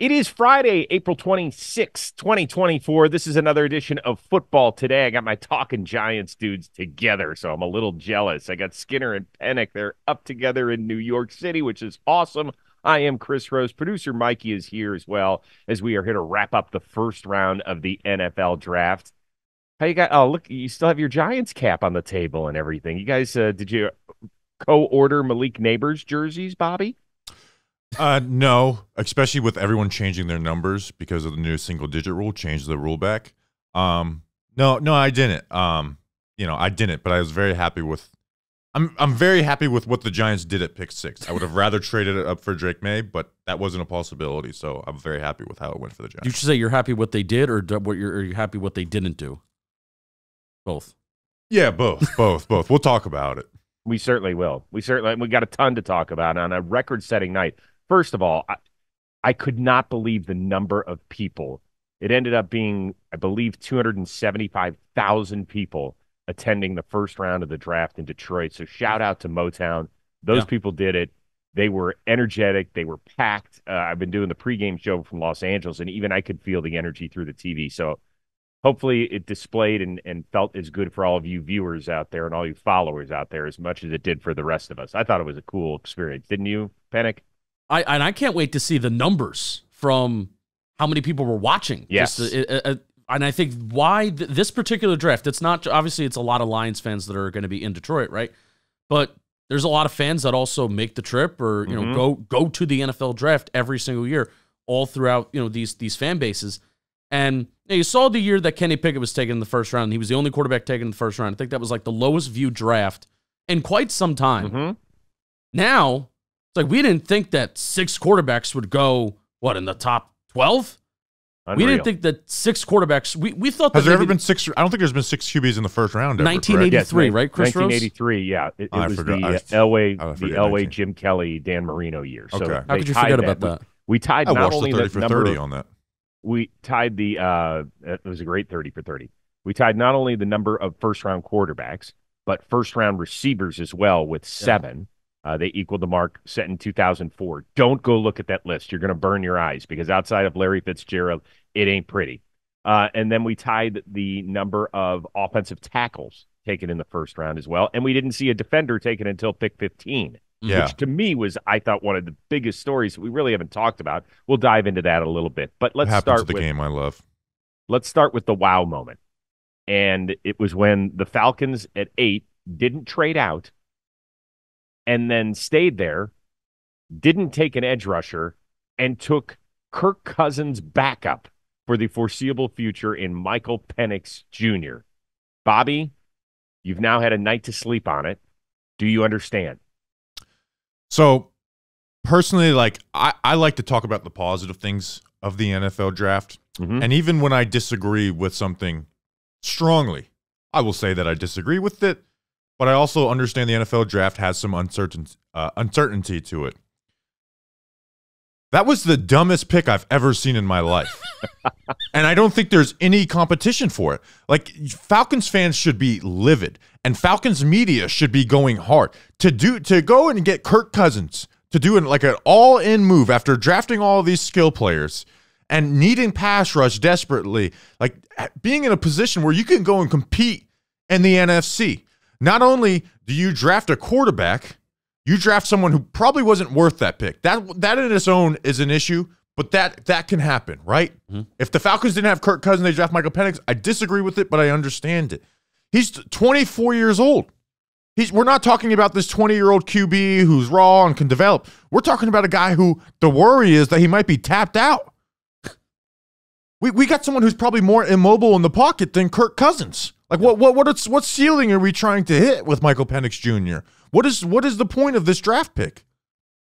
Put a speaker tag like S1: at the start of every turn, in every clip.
S1: It is Friday, April 26th, 2024. This is another edition of Football Today. I got my Talking Giants dudes together, so I'm a little jealous. I got Skinner and Penik. They're up together in New York City, which is awesome. I am Chris Rose. Producer Mikey is here as well, as we are here to wrap up the first round of the NFL draft. How you got? Oh, look, you still have your Giants cap on the table and everything. You guys, did you co-order Malik Neighbors jerseys, Bobby?
S2: No, especially with everyone changing their numbers because of the new single-digit rule, changed the rule back. No, I didn't. I didn't, but I was very happy with. I'm very happy with what the Giants did at pick 6. I would have rather traded it up for Drake May, but that wasn't a possibility. So I'm very happy with how it went for the Giants.
S3: You should say you're happy what they did, or are you happy what they didn't do? Both.
S2: Yeah, both. We'll talk about it.
S1: We certainly will. We got a ton to talk about on a record-setting night. First of all, I could not believe the number of people. It ended up being, I believe, 275,000 people attending the first round of the draft in Detroit. So shout out to Motown. Those people did it. They were energetic. They were packed. I've been doing the pregame show from Los Angeles, and even I could feel the energy through the TV. So hopefully it displayed and felt as good for all of you viewers out there and all you followers out there as much as it did for the rest of us. I thought it was a cool experience. Didn't you, Penik?
S3: I can't wait to see the numbers from how many people were watching.
S1: Yes.
S3: And I think why this particular draft, it's not, obviously it's a lot of Lions fans that are going to be in Detroit, right? But there's a lot of fans that also make the trip or, go to the NFL draft every single year, all throughout, these fan bases. And you saw the year that Kenny Pickett was taken in the first round. He was the only quarterback taken in the first round. I think that was like the lowest viewed draft in quite some time.
S1: Mm-hmm.
S3: Now, it's like we didn't think that 6 quarterbacks would go, in the top 12? We didn't think that 6 quarterbacks. We thought that.
S2: Has there ever been 6? I don't think there's been 6 QBs in the first round ever.
S3: 1983, right, Chris Rose?
S1: 1983, yeah. It was the Elway, Jim Kelly, Dan Marino year. So
S2: okay.
S3: How could you forget about that?
S1: We tied
S2: I
S1: not
S2: watched
S1: only
S2: the 30
S1: the
S2: for
S1: number
S2: 30 on that.
S1: We tied it was a great 30 for 30. We tied not only the number of first-round quarterbacks, but first-round receivers as well with 7. They equaled the mark set in 2004. Don't go look at that list. You're going to burn your eyes because outside of Larry Fitzgerald, it ain't pretty. And then we tied the number of offensive tackles taken in the first round as well. And we didn't see a defender taken until pick 15, which to me was, I thought, one of the biggest stories that we really haven't talked about. We'll dive into that a little bit. But let's start with the
S2: game I love.
S1: Let's start with the wow moment. And it was when the Falcons at 8 didn't trade out and then stayed there, didn't take an edge rusher, and took Kirk Cousins' backup for the foreseeable future in Michael Penix Jr. Bobby, you've now had a night to sleep on it. Do you understand?
S2: So, personally, I like to talk about the positive things of the NFL draft. Mm-hmm. And even when I disagree with something strongly, I will say that I disagree with it. But I also understand the NFL draft has some uncertainty to it. That was the dumbest pick I've ever seen in my life. And I don't think there's any competition for it. Falcons fans should be livid, and Falcons media should be going hard. To go and get Kirk Cousins, to do an all-in move after drafting all of these skill players and needing pass rush desperately, being in a position where you can go and compete in the NFC. Not only do you draft a quarterback, you draft someone who probably wasn't worth that pick. That in its own is an issue, but that can happen, right? Mm-hmm. If the Falcons didn't have Kirk Cousins, they draft Michael Penix. I disagree with it, but I understand it. He's 24 years old. We're not talking about this 20-year-old QB who's raw and can develop. We're talking about a guy who the worry is that he might be tapped out. We got someone who's probably more immobile in the pocket than Kirk Cousins. What ceiling are we trying to hit with Michael Penix Jr.? What is the point of this draft pick?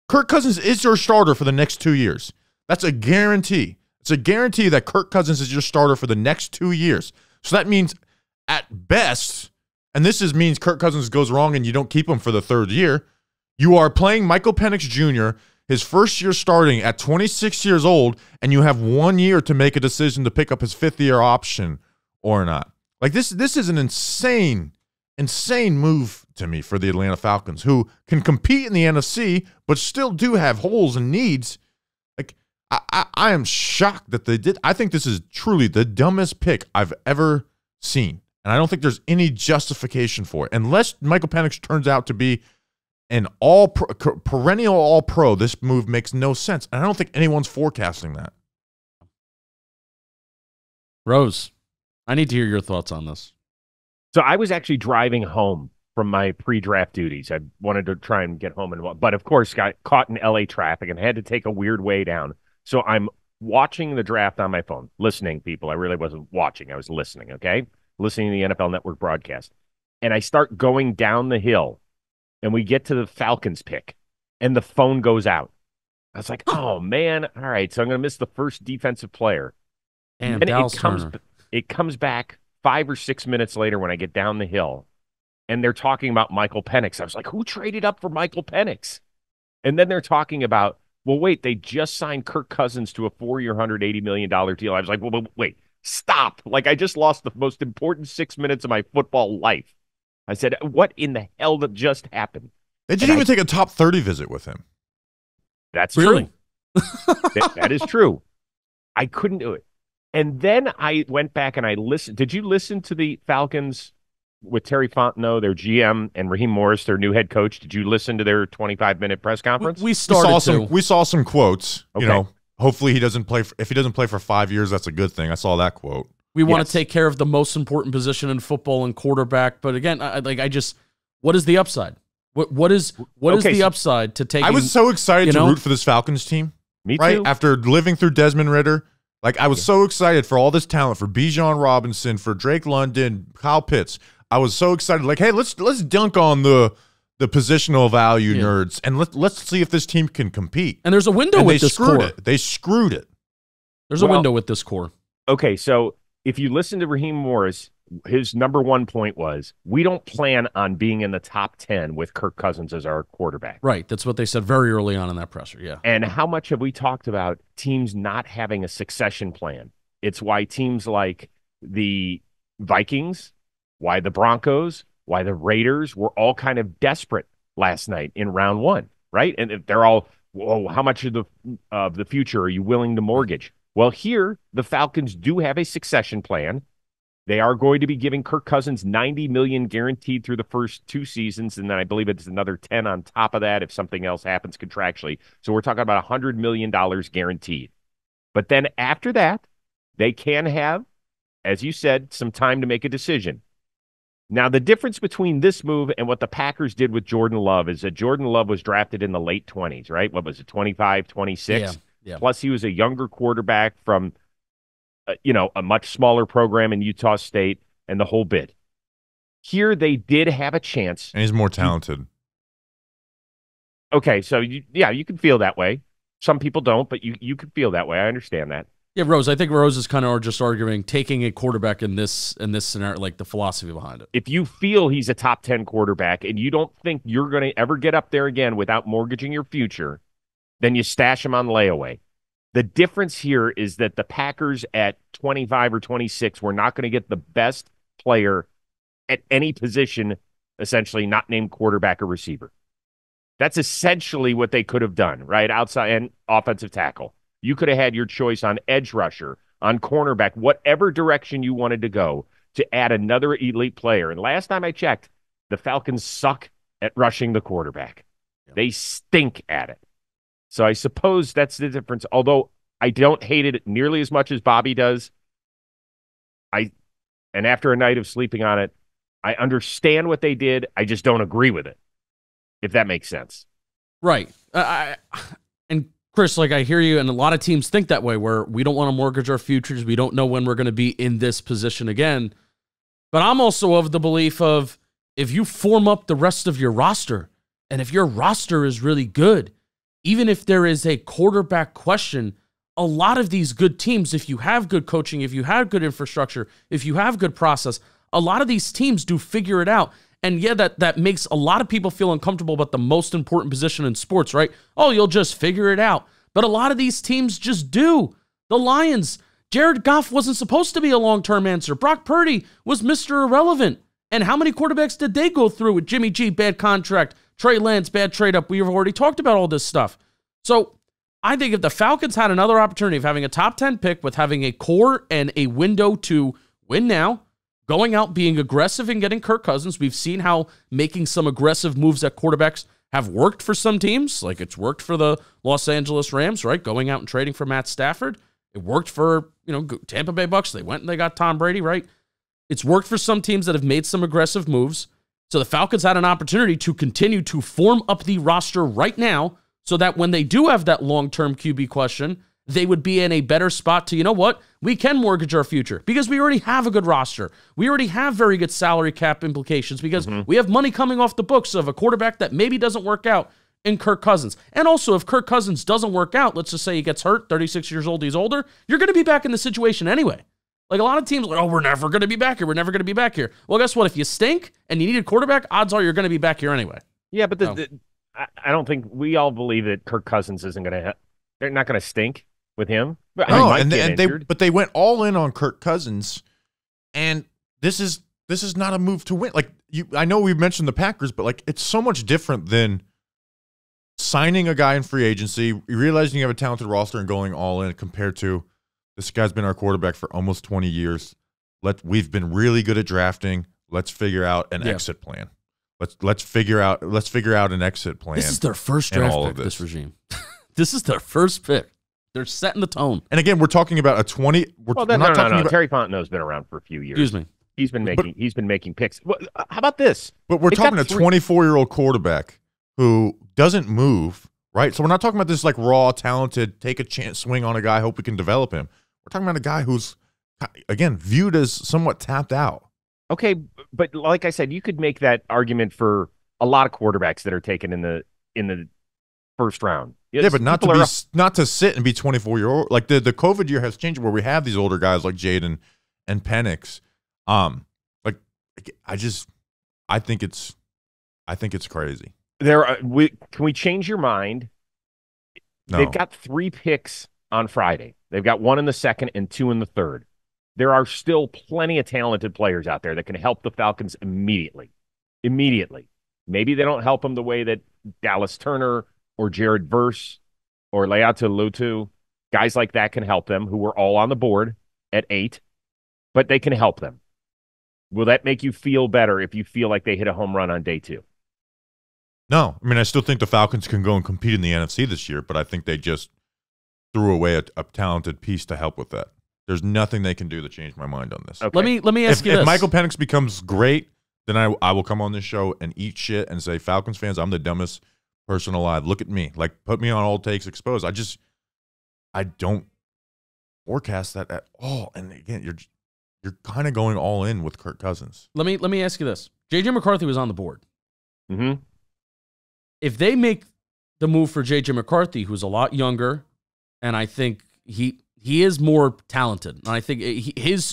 S2: Kirk Cousins is your starter for the next 2 years. That's a guarantee. It's a guarantee that Kirk Cousins is your starter for the next 2 years. So that means at best, and means Kirk Cousins goes wrong and you don't keep him for the 3rd year, you are playing Michael Penix Jr., his first year starting at 26 years old, and you have 1 year to make a decision to pick up his 5th-year option or not. This is an insane move to me for the Atlanta Falcons, who can compete in the NFC but still do have holes and needs. I am shocked that they did. I think this is truly the dumbest pick I've ever seen. And I don't think there's any justification for it. Unless Michael Penix turns out to be an perennial all-pro, this move makes no sense. And I don't think anyone's forecasting that.
S3: Rose, I need to hear your thoughts on this.
S1: So I was actually driving home from my pre-draft duties. I wanted to try and get home, but of course got caught in LA traffic and had to take a weird way down. So I'm watching the draft on my phone, listening, people. I really wasn't watching. I was listening, okay? Listening to the NFL Network broadcast. And I start going down the hill, and we get to the Falcons pick, and the phone goes out. I was like, oh, man. All right, so I'm going to miss the first defensive player.
S3: Damn,
S1: and
S3: Turner.
S1: It comes back 5 or 6 minutes later when I get down the hill, and they're talking about Michael Penix. I was like, who traded up for Michael Penix? And then they're talking about, well, wait, they just signed Kirk Cousins to a 4-year, $180 million deal. I was like, well, wait, stop. Like, I just lost the most important 6 minutes of my football life. I said, what in the hell that just happened?
S2: They didn't even take a top 30 visit with him.
S1: That's
S3: really
S1: true. That is true. I couldn't do it. And then I went back and I listened. Did you listen to the Falcons with Terry Fontenot, their GM, and Raheem Morris, their new head coach? Did you listen to their 25-minute press conference?
S3: We saw
S2: some quotes.
S1: Okay.
S2: You know, hopefully he doesn't play. If he doesn't play for 5 years, that's a good thing. I saw that quote.
S3: We want to take care of the most important position in football and quarterback. But again, what is the upside? What is the upside to taking?
S2: I was so excited to root for this Falcons team.
S1: Me too.
S2: Right after living through Desmond Ridder. Like, I was so excited for all this talent, for Bijan Robinson, for Drake London, Kyle Pitts. I was so excited. Like, hey, let's dunk on the positional value nerds, and let's see if this team can compete.
S3: And there's a window with this core.
S2: They screwed it.
S3: There's a window with this core.
S1: Okay, so if you listen to Raheem Morris, his number one point was, we don't plan on being in the top 10 with Kirk Cousins as our quarterback.
S3: Right. That's what they said very early on in that presser. Yeah.
S1: And how much have we talked about teams not having a succession plan? It's why teams like the Vikings, why the Broncos, why the Raiders were all kind of desperate last night in round one, right? And they're all, whoa, how much of the future are you willing to mortgage? Well, here, the Falcons do have a succession plan. They are going to be giving Kirk Cousins $90 million guaranteed through the first 2 seasons, and then I believe it's another 10 on top of that if something else happens contractually. So we're talking about $100 million guaranteed. But then after that, they can have, as you said, some time to make a decision. Now, the difference between this move and what the Packers did with Jordan Love is that Jordan Love was drafted in the late 20s, right? What was it, 25, 26?
S3: Yeah.
S1: Plus, he was a younger quarterback from a much smaller program in Utah State and the whole bit. Here, they did have a chance.
S2: And he's more talented.
S1: Okay, so, you can feel that way. Some people don't, but you can feel that way. I understand that.
S3: Yeah, Rose, I think Rose is kind of just arguing taking a quarterback in this scenario, like the philosophy behind it.
S1: If you feel he's a top 10 quarterback and you don't think you're going to ever get up there again without mortgaging your future, then you stash him on layaway. The difference here is that the Packers at 25 or 26 were not going to get the best player at any position, essentially not named quarterback or receiver. That's essentially what they could have done, right? Outside and offensive tackle. You could have had your choice on edge rusher, on cornerback, whatever direction you wanted to go to add another elite player. And last time I checked, the Falcons suck at rushing the quarterback. Yeah. They stink at it. So I suppose that's the difference. Although I don't hate it nearly as much as Bobby does. And after a night of sleeping on it, I understand what they did. I just don't agree with it, if that makes sense.
S3: Right. And Chris, like, I hear you, and a lot of teams think that way, where we don't want to mortgage our futures. We don't know when we're going to be in this position again. But I'm also of the belief of, if you form up the rest of your roster, and if your roster is really good, even if there is a quarterback question, a lot of these good teams, if you have good coaching, if you have good infrastructure, if you have good process, a lot of these teams do figure it out. And yeah, that makes a lot of people feel uncomfortable about the most important position in sports, right? Oh, you'll just figure it out. But a lot of these teams just do. The Lions, Jared Goff wasn't supposed to be a long-term answer. Brock Purdy was Mr. Irrelevant. And how many quarterbacks did they go through with Jimmy G, bad contract, Trey Lance, bad trade-up? We've already talked about all this stuff. So I think if the Falcons had another opportunity of having a top 10 pick with having a core and a window to win now, going out, being aggressive and getting Kirk Cousins, we've seen how making some aggressive moves at quarterbacks have worked for some teams. Like it's worked for the Los Angeles Rams, right? Going out and trading for Matt Stafford. It worked for, Tampa Bay Bucks. They went and they got Tom Brady, right? It's worked for some teams that have made some aggressive moves. So the Falcons had an opportunity to continue to form up the roster right now so that when they do have that long-term QB question, they would be in a better spot to, you know what? We can mortgage our future because we already have a good roster. We already have very good salary cap implications because we have money coming off the books of a quarterback that maybe doesn't work out in Kirk Cousins. And also, if Kirk Cousins doesn't work out, let's just say he gets hurt, 36 years old, he's older, you're going to be back in the situation anyway. Like a lot of teams are like, oh, we're never going to be back here. We're never going to be back here. Well, guess what? If you stink and you need a quarterback, odds are you're going to be back here anyway.
S1: Yeah, but I don't think we all believe that Kirk Cousins isn't going to – they're not going to stink with him.
S2: No, but they went all in on Kirk Cousins, and this is not a move to win. Like I know we mentioned the Packers, but like it's so much different than signing a guy in free agency, realizing you have a talented roster, and going all in compared to this guy's been our quarterback for almost 20 years. We've been really good at drafting. Let's figure out an exit plan. Let's figure out an exit plan.
S3: This is their first draft pick, this regime. This is their first pick. They're setting the tone.
S2: And again, we're talking about a 20.
S1: No. Terry Fontenot's been around for a few years.
S3: Excuse me.
S1: He's been making picks. How about this?
S2: But we're talking a 24-year-old quarterback who doesn't move, right? So we're not talking about this like raw, talented, take a chance, swing on a guy, hope we can develop him. We're talking about a guy who's, again, viewed as somewhat tapped out.
S1: Okay, but like I said, you could make that argument for a lot of quarterbacks that are taken in the first round.
S2: Yeah, but not to sit and be 24-year-old. Like the COVID year has changed where we have these older guys like Jaden and Penix. I think it's crazy.
S1: Can we change your mind?
S2: No.
S1: They've got 3 picks on Friday. They've got 1 in the second and 2 in the third. There are still plenty of talented players out there that can help the Falcons immediately. Maybe they don't help them the way that Dallas Turner or Jared Verse or Leatu Lutu, guys like that can help them, who were all on the board at 8, but they can help them. Will that make you feel better if you feel like they hit a home run on day 2?
S2: No. I mean, I still think the Falcons can go and compete in the NFC this year, but I think they just threw away a talented piece to help with that. There's nothing they can do to change my mind on this.
S3: Okay. Let me ask you this.
S2: If Michael Penix becomes great, then I will come on this show and eat shit and say, Falcons fans, I'm the dumbest person alive. Look at me. Like, put me on All Takes Exposed. I don't forecast that at all. And again, you're kind of going all in with Kirk Cousins.
S3: Let me ask you this. J.J. McCarthy was on the board.
S1: Mm-hmm.
S3: If they make the move for J.J. McCarthy, who's a lot younger, and I think he is more talented. And I think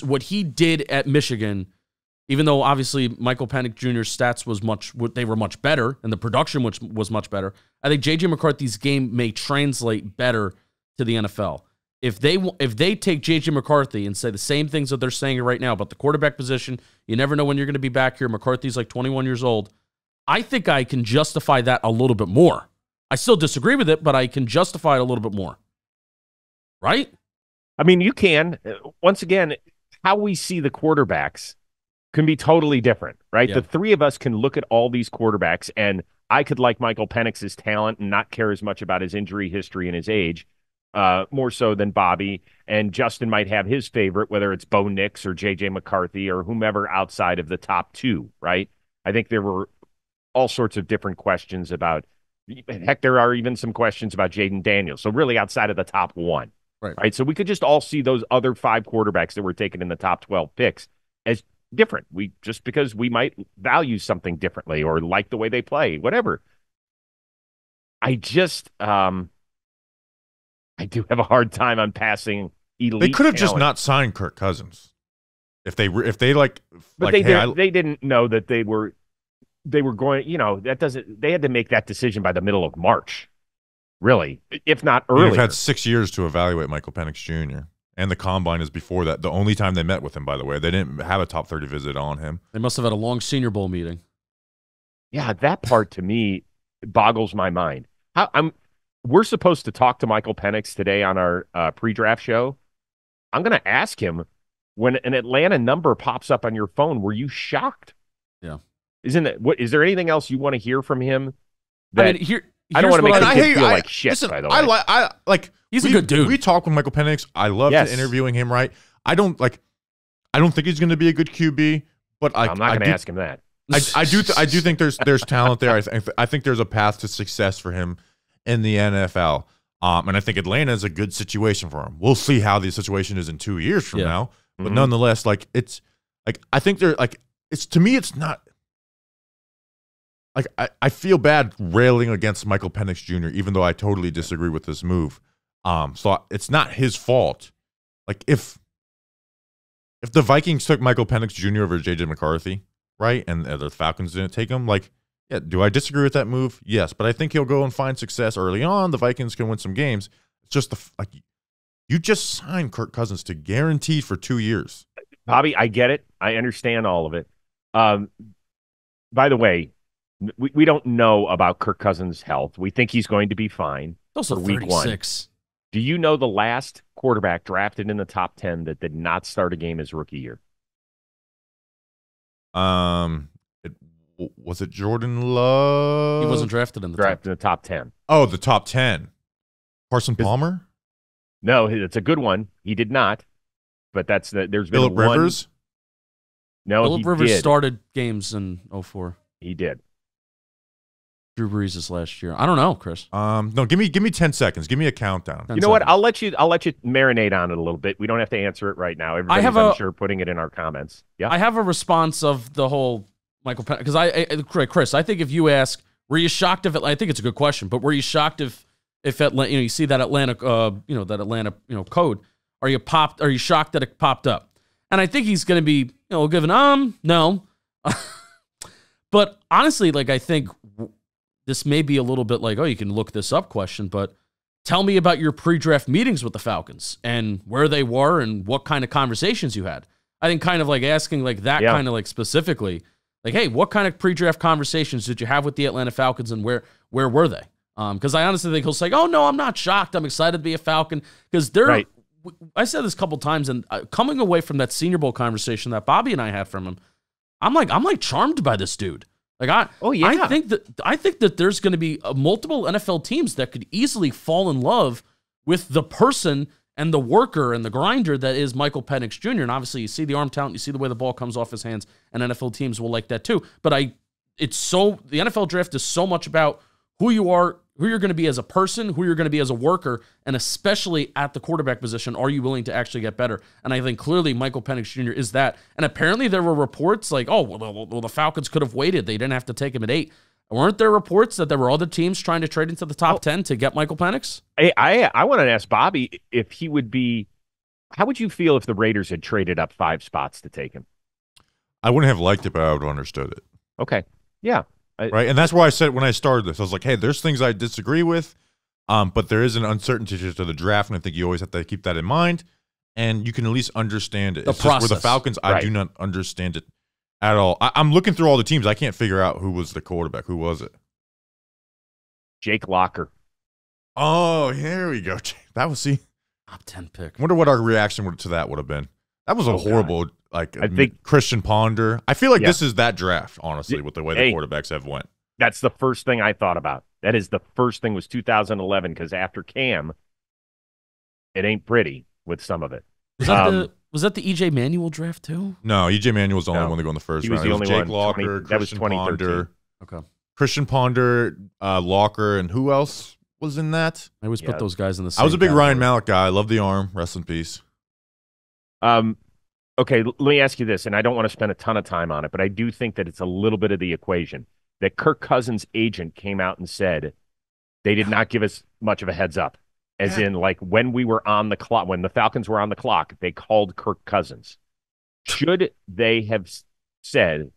S3: what he did at Michigan, even though obviously Michael Penix Jr.'s stats were much better, and the production was much better, I think J.J. McCarthy's game may translate better to the NFL. If they take J.J. McCarthy and say the same things that they're saying right now about the quarterback position, you never know when you're going to be back here. McCarthy's like 21 years old. I think I can justify that a little bit more. I still disagree with it, but I can justify it a little bit more. Right?
S1: I mean, you can. Once again, how we see the quarterbacks can be totally different, right?
S3: Yeah.
S1: The three of us can look at all these quarterbacks, and I could like Michael Penix's talent and not care as much about his injury history and his age, more so than Bobby. And Justin might have his favorite, whether it's Bo Nix or J.J. McCarthy or whomever outside of the top 2, right? I think there were all sorts of different questions about, heck, there are even some questions about Jaden Daniels. So really outside of the top 1. Right. So we could just all see those other 5 quarterbacks that were taken in the top 12 picks as different. Just because we might value something differently or like the way they play, whatever. I just I do have a hard time on passing elite.
S2: They could have
S1: talent.
S2: just not signed Kirk Cousins if they like.
S1: But they didn't know that they were going. They had to make that decision by the middle of March. Really, if not earlier.
S2: They've had 6 years to evaluate Michael Penix Jr. And the combine is before that. The only time they met with him, by the way. They didn't have a top 30 visit on him.
S3: They must have had a long Senior Bowl meeting.
S1: Yeah, that part to me boggles my mind. we're supposed to talk to Michael Penix today on our pre-draft show. I'm going to ask him, when an Atlanta number pops up on your phone, were you shocked?
S3: Yeah.
S1: Is there anything else you want to hear from him?
S3: I mean,
S1: I don't want to make the kid feel like shit,
S2: listen,
S1: by the way.
S2: He's
S3: a good dude.
S2: We talk with Michael Penix. I love interviewing him, right? I don't think he's going to be a good QB, but
S1: I'm not going to ask him that.
S2: I do think there's talent there. I think there's a path to success for him in the NFL. And I think Atlanta is a good situation for him. We'll see how the situation is in 2 years from now. But nonetheless, it's like, I think to me, it's not like I feel bad railing against Michael Penix Jr., even though I totally disagree with this move. So it's not his fault. Like if the Vikings took Michael Penix Jr. over JJ McCarthy, right, and the Falcons didn't take him, do I disagree with that move? Yes, but I think he'll go and find success early on. The Vikings can win some games. It's just you just signed Kirk Cousins to guaranteed for 2 years.
S1: Bobby, I get it. I understand all of it. By the way, we don't know about Kirk Cousins' health. We think he's going to be fine
S3: also
S1: for week
S3: 36.
S1: 1. Do you know the last quarterback drafted in the top 10 that did not start a game his rookie year?
S2: Was it Jordan Love?
S3: He wasn't drafted in the
S1: top 10.
S2: Oh, the top 10. Carson Palmer?
S1: No, it's a good one. He did not. But there's been
S2: Phillip Rivers?
S1: No,
S3: Phillip Rivers started games in 2004.
S1: He did.
S3: Drew Brees this last year. I don't know, Chris.
S2: No, give me 10 seconds. Give me a countdown.
S1: You know what? I'll let you marinate on it a little bit. We don't have to answer it right now. Everybody's, I'm sure, putting it in our comments. Yeah.
S3: I have a response of the whole Michael Penix, because Chris, I think if you ask, were you shocked if I think it's a good question, but were you shocked if Atlanta, you see that Atlanta code, are you shocked that it popped up? And I think he's going to be, given no. But honestly, I think this may be a little bit you can look this up question, but tell me about your pre-draft meetings with the Falcons and where they were and what kind of conversations you had. I think kind of asking that kind of specifically, hey, what kind of pre-draft conversations did you have with the Atlanta Falcons and where were they? Because I honestly think he'll say, oh, no, I'm not shocked. I'm excited to be a Falcon. Because
S1: right.
S3: I said this a couple times, and coming away from that Senior Bowl conversation that Bobby and I had from him, I'm charmed by this dude. I think that there's going to be multiple NFL teams that could easily fall in love with the person and the worker and the grinder that is Michael Penix Jr. And obviously, you see the arm talent, you see the way the ball comes off his hands, and NFL teams will like that too. But the NFL draft is so much about who you are, who you're going to be as a person, who you're going to be as a worker, and especially at the quarterback position, are you willing to actually get better? And I think clearly Michael Penix Jr. is that. And apparently there were reports the Falcons could have waited. They didn't have to take him at 8. Weren't there reports that there were other teams trying to trade into the top 10 to get Michael Penix?
S1: I want to ask Bobby if he would be – how would you feel if the Raiders had traded up 5 spots to take him?
S2: I wouldn't have liked it, but I would have understood it.
S1: Okay. Yeah.
S2: Right, and that's why I said when I started this, I was like, hey, there's things I disagree with, but there is an uncertainty to the draft, and I think you always have to keep that in mind, and you can at least understand it.
S3: The process.
S2: Just with the Falcons, I do not understand it at all. I'm looking through all the teams. I can't figure out who was the quarterback. Who was it?
S1: Jake Locker.
S2: Oh, here we go. That was,
S3: top 10 pick.
S2: I wonder what our reaction to that would have been. That was a horrible, I think Christian Ponder. I feel like this is that draft, honestly, with the way the quarterbacks have went.
S1: That's the first thing I thought about. That is the first thing was 2011, because after Cam, it ain't pretty with some of it.
S3: Was that the EJ Manuel draft too?
S2: No, EJ Manuel was the only one to go in the first round.
S1: He was the only
S2: Jake Locker,
S1: that was 2013.
S2: Ponder,
S3: okay.
S2: Christian Ponder, Locker, and who else was in that?
S3: I always put those guys in the same
S2: I was a big
S3: category.
S2: Ryan Mallett guy. I love the arm. Rest in peace.
S1: Okay, let me ask you this, and I don't want to spend a ton of time on it, but I do think that it's a little bit of the equation that Kirk Cousins' agent came out and said they did not give us much of a heads up. As in, when we were on the clock, when the Falcons were on the clock, they called Kirk Cousins. Should they have said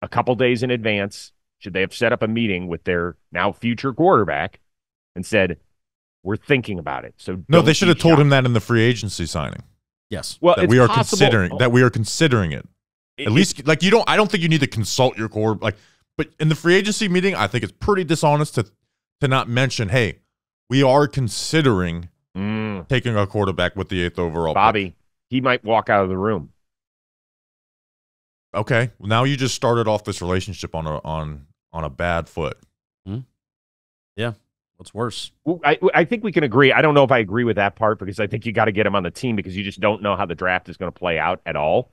S1: a couple days in advance, should they have set up a meeting with their now future quarterback and said, we're thinking about it? So
S2: no, they should have told him that in the free agency signing.
S3: Yes.
S1: Well,
S2: that we are considering it. At least, I don't think you need to consult your core. But in the free agency meeting, I think it's pretty dishonest to not mention, hey, we are considering
S1: Mm.
S2: taking a quarterback with the 8th overall
S1: Bobby, he might walk out of the room.
S2: pick. Okay, well, now you just started off this relationship on a bad foot.
S3: Yeah. What's worse?
S1: Well, I think we can agree. I don't know if I agree with that part because I think you got to get him on the team because you just don't know how the draft is going to play out at all.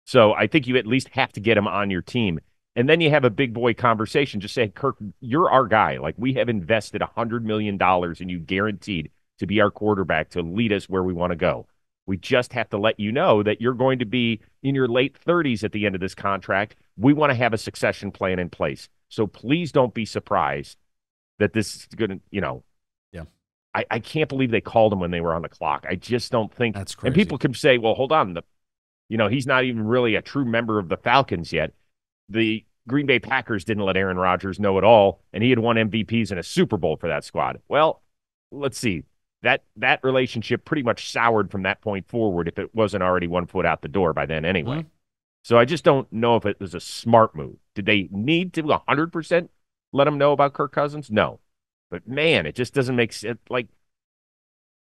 S1: So I think you at least have to get him on your team. And then you have a big boy conversation. Just say, Kirk, you're our guy. Like, we have invested $100 million in you guaranteed to be our quarterback to lead us where we want to go. We just have to let you know that you're going to be in your late 30s at the end of this contract. We want to have a succession plan in place. So please don't be surprised that this is going to,
S3: Yeah.
S1: I can't believe they called him when they were on the clock. I just don't think.
S3: That's crazy.
S1: And people can say, well, hold on. He's not even really a true member of the Falcons yet. The Green Bay Packers didn't let Aaron Rodgers know at all, and he had won MVPs in a Super Bowl for that squad. Well, let's see. That relationship pretty much soured from that point forward if it wasn't already 1 foot out the door by then anyway.
S3: Mm-hmm.
S1: So I just don't know if it was a smart move. Did they need to 100% let him know about Kirk Cousins? No. But, man, it just doesn't make sense. Like,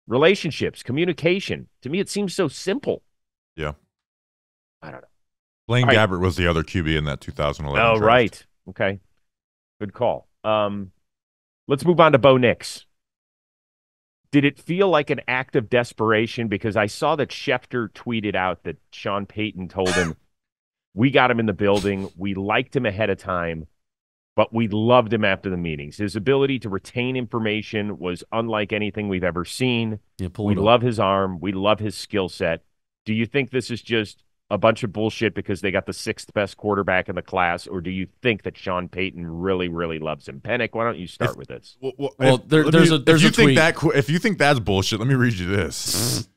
S1: relationships, communication. To me, it seems so simple.
S2: Yeah.
S1: I don't know.
S2: Blaine
S1: All right.
S2: Gabbert was the other QB in that 2011
S1: Oh,
S2: draft.
S1: right. Okay. Good call. Let's move on to Bo Nix. Did it feel like an act of desperation? Because I saw that Schefter tweeted out that Sean Payton told him, we got him in the building. We liked him ahead of time, but we loved him after the meetings. His ability to retain information was unlike anything we've ever seen.
S3: Yeah,
S1: We love his arm. We love his skill set. Do you think this is just a bunch of bullshit because they got the 6th best quarterback in the class, or do you think that Sean Payton really, really loves him? Penix, why don't you start with this?
S2: If you think that's bullshit, let me read you this.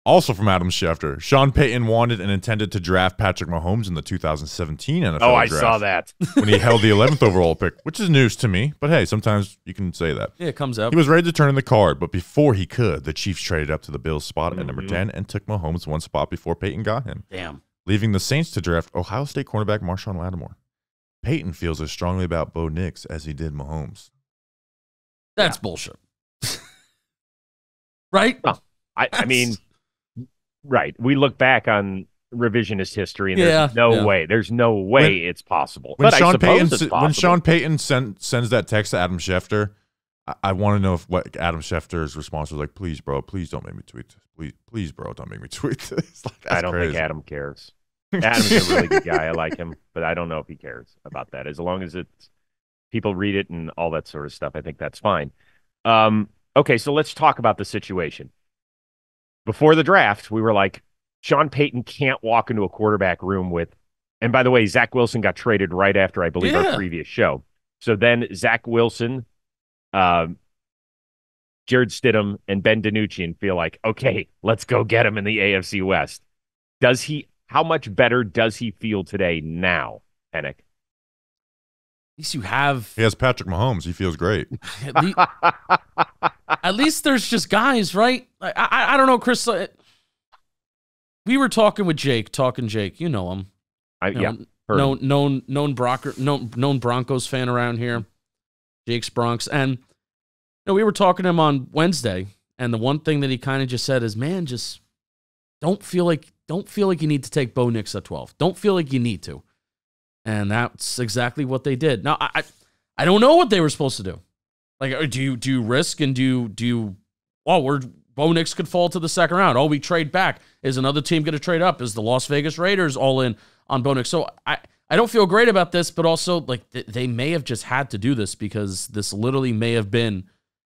S2: Also from Adam Schefter, Sean Payton wanted and intended to draft Patrick Mahomes in the 2017 NFL
S1: I
S2: draft
S1: saw that.
S2: when he held the 11th overall pick, which is news to me. But hey, sometimes you can say that.
S3: Yeah, it comes up.
S2: He was ready to turn in the card, but before he could, the Chiefs traded up to the Bills spot at number 10 and took Mahomes one spot before Payton got him.
S3: Damn.
S2: Leaving the Saints to draft Ohio State cornerback Marshawn Lattimore. Payton feels as strongly about Bo Nix as he did Mahomes.
S3: That's bullshit. Right?
S1: Oh, I mean, right. We look back on revisionist history, and there's no way it's possible.
S2: When
S1: But
S2: Sean
S1: I suppose
S2: Payton,
S1: it's possible.
S2: when Sean Payton sends that text to Adam Schefter, I want to know if what Adam Schefter's response was like, please, bro, please don't make me tweet this. Please, bro, don't make me tweet this. Like,
S1: I don't think Adam cares. Adam's a really good guy. I like him, but I don't know if he cares about that. As long as it's people read it and all that sort of stuff, I think that's fine. Okay, so let's talk about the situation. Before the draft, we were like, Sean Payton can't walk into a quarterback room with, and by the way, Zach Wilson got traded right after, I believe, our previous show. So then Zach Wilson, Jared Stidham, and Ben DiNucci feel like, okay, let's go get him in the AFC West. How much better does he feel today now, Penik?
S3: At least you have.
S2: He has Patrick Mahomes. He feels great.
S3: At least there's just guys, right? I don't know, Chris. We were talking with Jake. You know him. Known Broncos fan around here. Jake's Bronx. And we were talking to him on Wednesday, and the one thing that he kind of just said is, man, just don't feel like you need to take Bo Nix at 12. Don't feel like you need to. And that's exactly what they did. Now, I don't know what they were supposed to do. Like, do you risk and do you Bo Nix could fall to the second round. Oh, we trade back. Is another team going to trade up? Is the Las Vegas Raiders all in on Bo Nix? So I don't feel great about this, but also like they may have just had to do this because this literally may have been,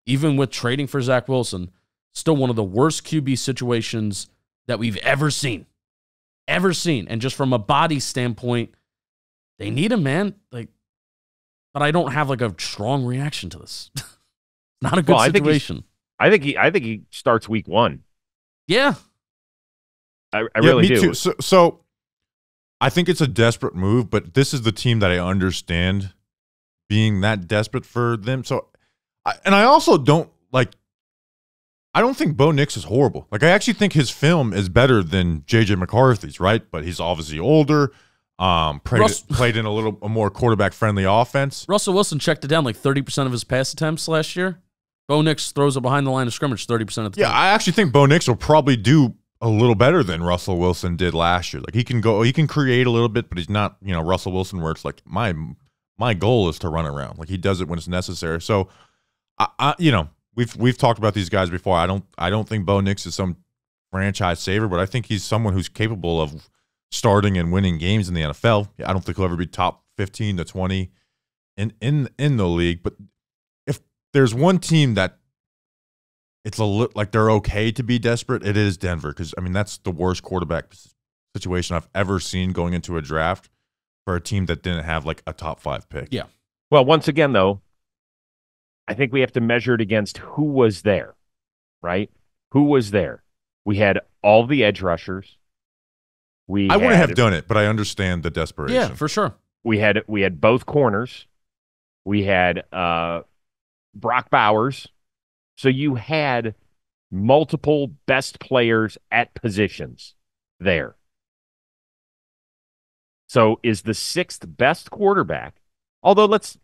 S3: even with trading for Zach Wilson, still one of the worst QB situations that we've ever seen. And just from a body standpoint, they need him, man. Like, but I don't have like a strong reaction to this. Not a good situation.
S1: I think he starts week 1.
S3: Yeah.
S1: I really do.
S2: Too. So I think it's a desperate move, but this is the team that I understand being that desperate for them. So, I also don't like. I don't think Bo Nix is horrible. Like, I actually think his film is better than J.J. McCarthy's, right? But he's obviously older. Played in a more quarterback-friendly offense.
S3: Russell Wilson checked it down like 30% of his pass attempts last year. Bo Nix throws it behind the line of scrimmage 30% of the time.
S2: Yeah, I actually think Bo Nix will probably do a little better than Russell Wilson did last year. Like he can create a little bit, but he's not, Russell Wilson where it's like my goal is to run around. Like he does it when it's necessary. So we've talked about these guys before. I don't think Bo Nix is some franchise saver, but I think he's someone who's capable of starting and winning games in the NFL. I don't think he'll ever be top 15 to 20 in the league, but if there's one team that it's like they're okay to be desperate, it is Denver, because that's the worst quarterback situation I've ever seen going into a draft for a team that didn't have like a top 5 pick.
S3: Yeah.
S1: Well, once again though, I think we have to measure it against who was there, right? Who was there? We had all the edge rushers.
S2: I wouldn't have done it, but I understand the desperation.
S3: Yeah, for sure.
S1: We had both corners. We had Brock Bowers. So you had multiple best players at positions there. So is the 6th best quarterback, although let's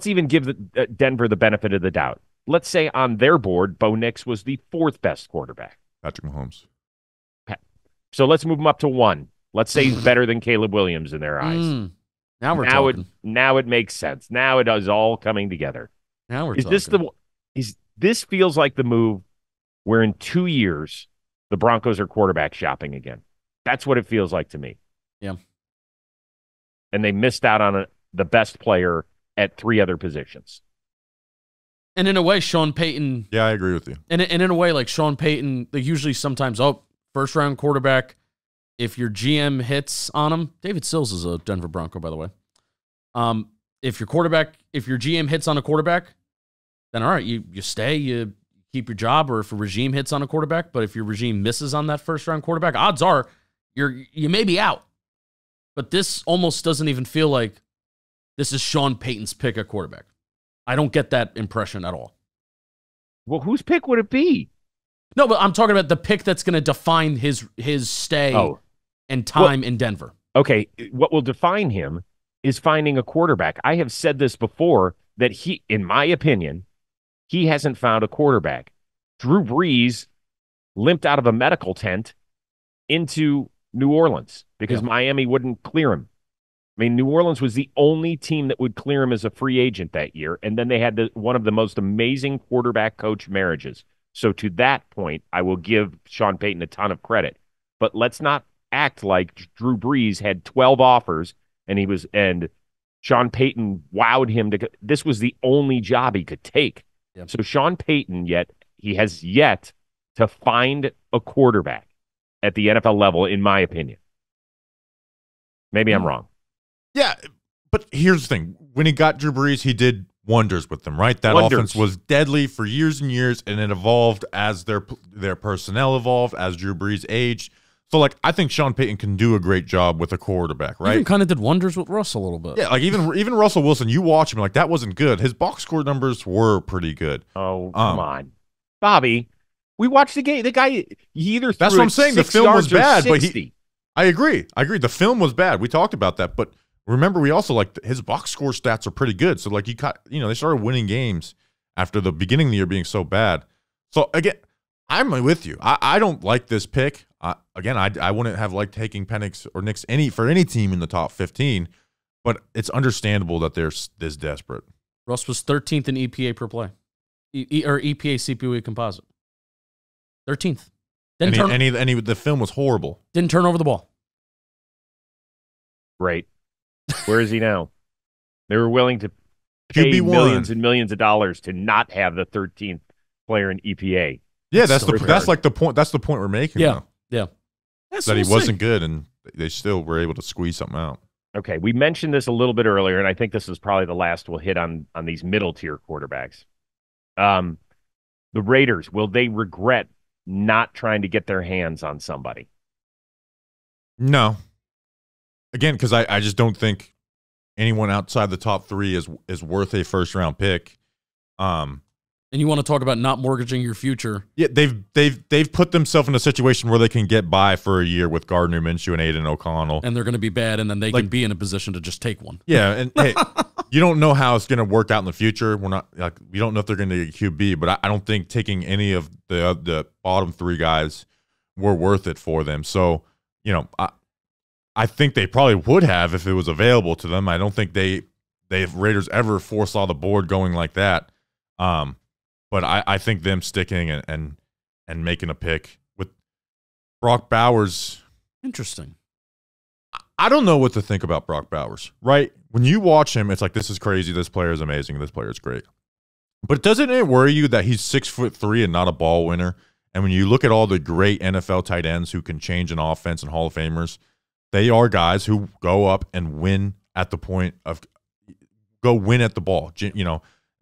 S1: even give Denver the benefit of the doubt. Let's say on their board, Bo Nix was the 4th best quarterback.
S2: Patrick Mahomes.
S1: So let's move him up to 1. Let's say he's better than Caleb Williams in their eyes.
S3: Now we're talking.
S1: Now it makes sense. Now it is all coming together.
S3: Now we're talking.
S1: This feels like the move where in 2 years the Broncos are quarterback shopping again. That's what it feels like to me.
S3: Yeah.
S1: And they missed out on the best player at 3 other positions.
S3: And in a way, Sean Payton.
S2: Yeah, I agree with you.
S3: And in a way, like Sean Payton, they usually sometimes, first round quarterback, if your GM hits on him, David Sills is a Denver Bronco, by the way. If your GM hits on a quarterback, then all right, you stay, you keep your job, or if a regime hits on a quarterback, but if your regime misses on that first round quarterback, odds are you may be out. But this almost doesn't even feel like this is Sean Payton's pick at quarterback. I don't get that impression at all.
S1: Well, whose pick would it be?
S3: No, but I'm talking about the pick that's going to define his stay and time in Denver.
S1: Okay, what will define him is finding a quarterback. I have said this before, that he, in my opinion, he hasn't found a quarterback. Drew Brees limped out of a medical tent into New Orleans because Miami wouldn't clear him. New Orleans was the only team that would clear him as a free agent that year, and then they had one of the most amazing quarterback-coach marriages. So to that point, I will give Sean Payton a ton of credit. But let's not act like Drew Brees had 12 offers and Sean Payton wowed him this was the only job he could take.
S3: Yep.
S1: So Sean Payton he has yet to find a quarterback at the NFL level, in my opinion. Maybe I'm wrong.
S2: Yeah, but here's the thing. When he got Drew Brees, he did wonders with them, right? That offense was deadly for years and years, and it evolved as their personnel evolved, as Drew Brees aged. So, I think Sean Payton can do a great job with a quarterback, right?
S3: Even kind of did wonders with Russ a little bit.
S2: Yeah, even Russell Wilson, you watch him, that wasn't good. His box score numbers were pretty good.
S1: Oh, come on. Bobby, we watched the game. The guy, he either threw
S2: That's what I'm saying. The film was bad, but I agree. The film was bad. We talked about that, but remember, we also his box score stats are pretty good. So they started winning games after the beginning of the year being so bad. So again, I'm with you. I don't like this pick. I wouldn't have liked taking Penix or Nix for any team in the top 15, but it's understandable that they're this desperate.
S3: Russ was 13th in EPA per play, or EPA CPOE composite. 13th.
S2: The film was horrible.
S3: Didn't turn over the ball.
S1: Great. Where is he now? They were willing to pay
S2: QB1.
S1: Millions and millions of dollars to not have the 13th player in EPA.
S2: Yeah, that's the point. That's the point we're making.
S3: Yeah.
S2: That he wasn't good, and they still were able to squeeze something out.
S1: Okay, we mentioned this a little bit earlier, and I think this is probably the last we'll hit on these middle tier quarterbacks. The Raiders, will they regret not trying to get their hands on somebody?
S2: No. Again, because I just don't think anyone outside the top 3 is worth a first round pick.
S3: And you want to talk about not mortgaging your future?
S2: Yeah, they've put themselves in a situation where they can get by for a year with Gardner Minshew and Aiden O'Connell,
S3: and they're going to be bad, and then they can be in a position to just take one.
S2: Yeah, and hey, you don't know how it's going to work out in the future. We don't know if they're going to get QB, but I don't think taking any of the bottom 3 guys were worth it for them. So, I think they probably would have if it was available to them. I don't think the Raiders ever foresaw the board going like that. But I think them sticking and making a pick with Brock Bowers.
S3: Interesting.
S2: I don't know what to think about Brock Bowers, right? When you watch him, it's like, this is crazy. This player is amazing. This player is great. But doesn't it worry you that he's 6'3" and not a ball winner? And when you look at all the great NFL tight ends who can change an offense and Hall of Famers, they are guys who go up and win at the point of win at the ball.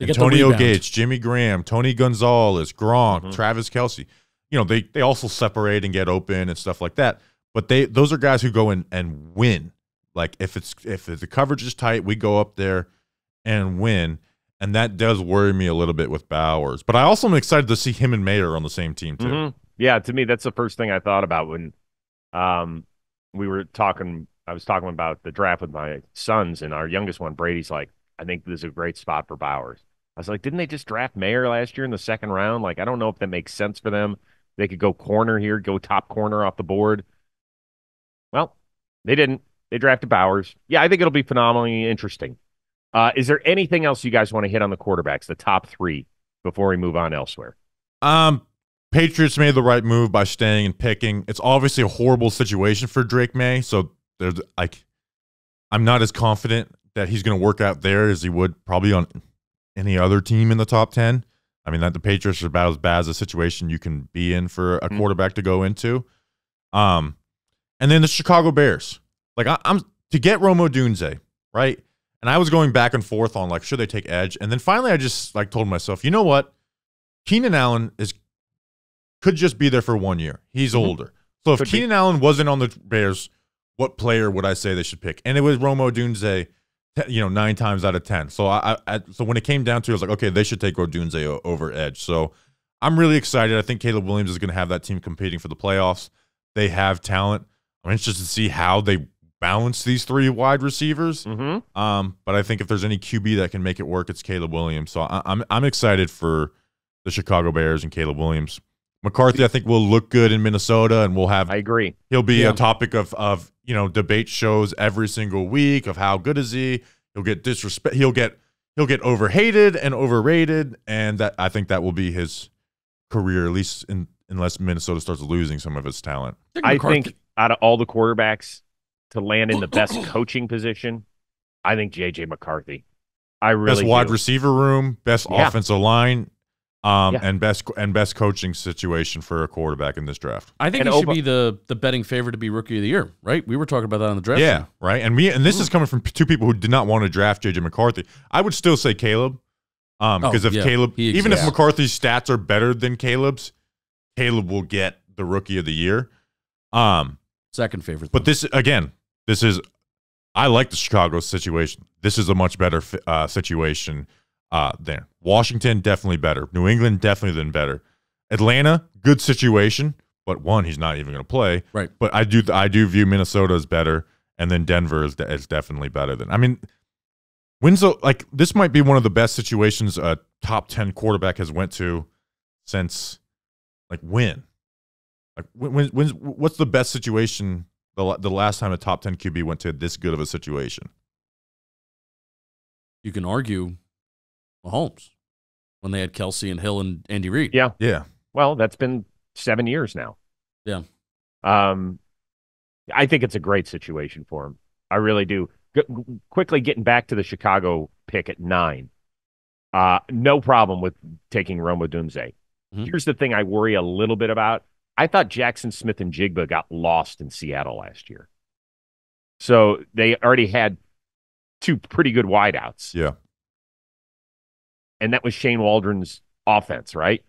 S2: Antonio Gates, Jimmy Graham, Tony Gonzalez, Gronk, Travis Kelce. They also separate and get open and stuff like that. But those are guys who go in and win. Like if the coverage is tight, we go up there and win. And that does worry me a little bit with Bowers. But I also am excited to see him and Mayer on the same team too.
S1: Mm-hmm. Yeah, to me, that's the first thing I thought about when we were talking. I was talking about the draft with my sons, and our youngest one, Brady's like, I think this is a great spot for Bowers. I was like, didn't they just draft Mayer last year in the 2nd round? Like, I don't know if that makes sense for them. They could go corner here, go top corner off the board. Well, they didn't. They drafted Bowers. Yeah, I think it'll be phenomenally interesting. Is there anything else you guys want to hit on the quarterbacks, the top 3, before we move on elsewhere?
S2: Patriots made the right move by staying and picking. It's obviously a horrible situation for Drake May, so I'm not as confident that he's going to work out there as he would probably on any other team in the top 10. I mean, that the Patriots are about as bad as a situation you can be in for a quarterback to go into. And then the Chicago Bears. Like, I'm to get Rome Odunze, right? And I was going back and forth on, like, should they take edge? And then finally I just, told myself, you know what? Keenan Allen could just be there for 1 year. He's older. So if Keenan Allen wasn't on the Bears, what player would I say they should pick? And it was Rome Odunze, 9 times out of 10. So so when it came down to it, I was like, okay, they should take Odunze over edge. So I'm really excited. I think Caleb Williams is going to have that team competing for the playoffs. They have talent. I'm interested to see how they balance these 3 wide receivers. But I think if there's any QB that can make it work, it's Caleb Williams. So I'm excited for the Chicago Bears and Caleb Williams. McCarthy, I think, will look good in Minnesota, and we'll have.
S1: I agree.
S2: He'll be a topic of debate shows every single week of how good is he. He'll get disrespect. He'll get overhated and overrated, and I think that will be his career, at least unless Minnesota starts losing some of its talent.
S1: I think out of all the quarterbacks to land in the best coaching position, I think J.J. McCarthy. I really
S2: best wide receiver room, best offensive line, and best coaching situation for a quarterback in this draft.
S3: I think he should be the betting favorite to be Rookie of the Year, right? We were talking about that on the draft.
S2: Yeah, right. And this is coming from 2 people who did not want to draft J.J. McCarthy. I would still say Caleb, because if McCarthy's stats are better than Caleb's, Caleb will get the Rookie of the Year.
S3: Second favorite.
S2: But I like the Chicago situation. This is a much better situation than Washington. Definitely better. New England definitely than better. Atlanta, good situation, but he's not even going to play.
S3: Right.
S2: But I do view Minnesota as better, and then Denver is definitely better than. I mean, this might be one of the best situations a top 10 quarterback has went to since when. What's the best situation the last time a top 10 QB went to this good of a situation?
S3: You can argue Mahomes when they had Kelsey and Hill and Andy Reid.
S1: Yeah.
S2: Yeah.
S1: Well, that's been 7 years now.
S3: Yeah.
S1: I think it's a great situation for him. I really do. Quickly getting back to the Chicago pick at 9. No problem with taking Rome Odunze. Here's the thing I worry a little bit about. I thought Jackson Smith and Jigba got lost in Seattle last year. So they already had 2 pretty good wideouts.
S2: Yeah.
S1: And that was Shane Waldron's offense, right?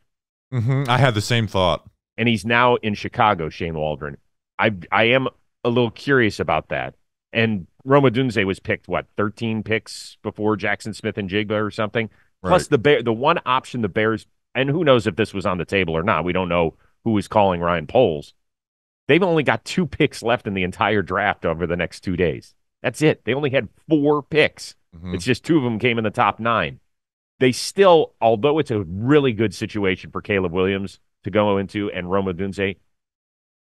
S2: I had the same thought.
S1: And he's now in Chicago, Shane Waldron. I am a little curious about that. And Rome Odunze was picked, 13 picks before Jackson Smith and Jigba or something? Right. Plus the one option the Bears, and who knows if this was on the table or not. We don't know who was calling Ryan Poles. They've only got 2 picks left in the entire draft over the next 2 days. That's it. They only had 4 picks.
S2: Mm-hmm.
S1: It's just 2 of them came in the top 9. They still, although it's a really good situation for Caleb Williams to go into and Rome Odunze,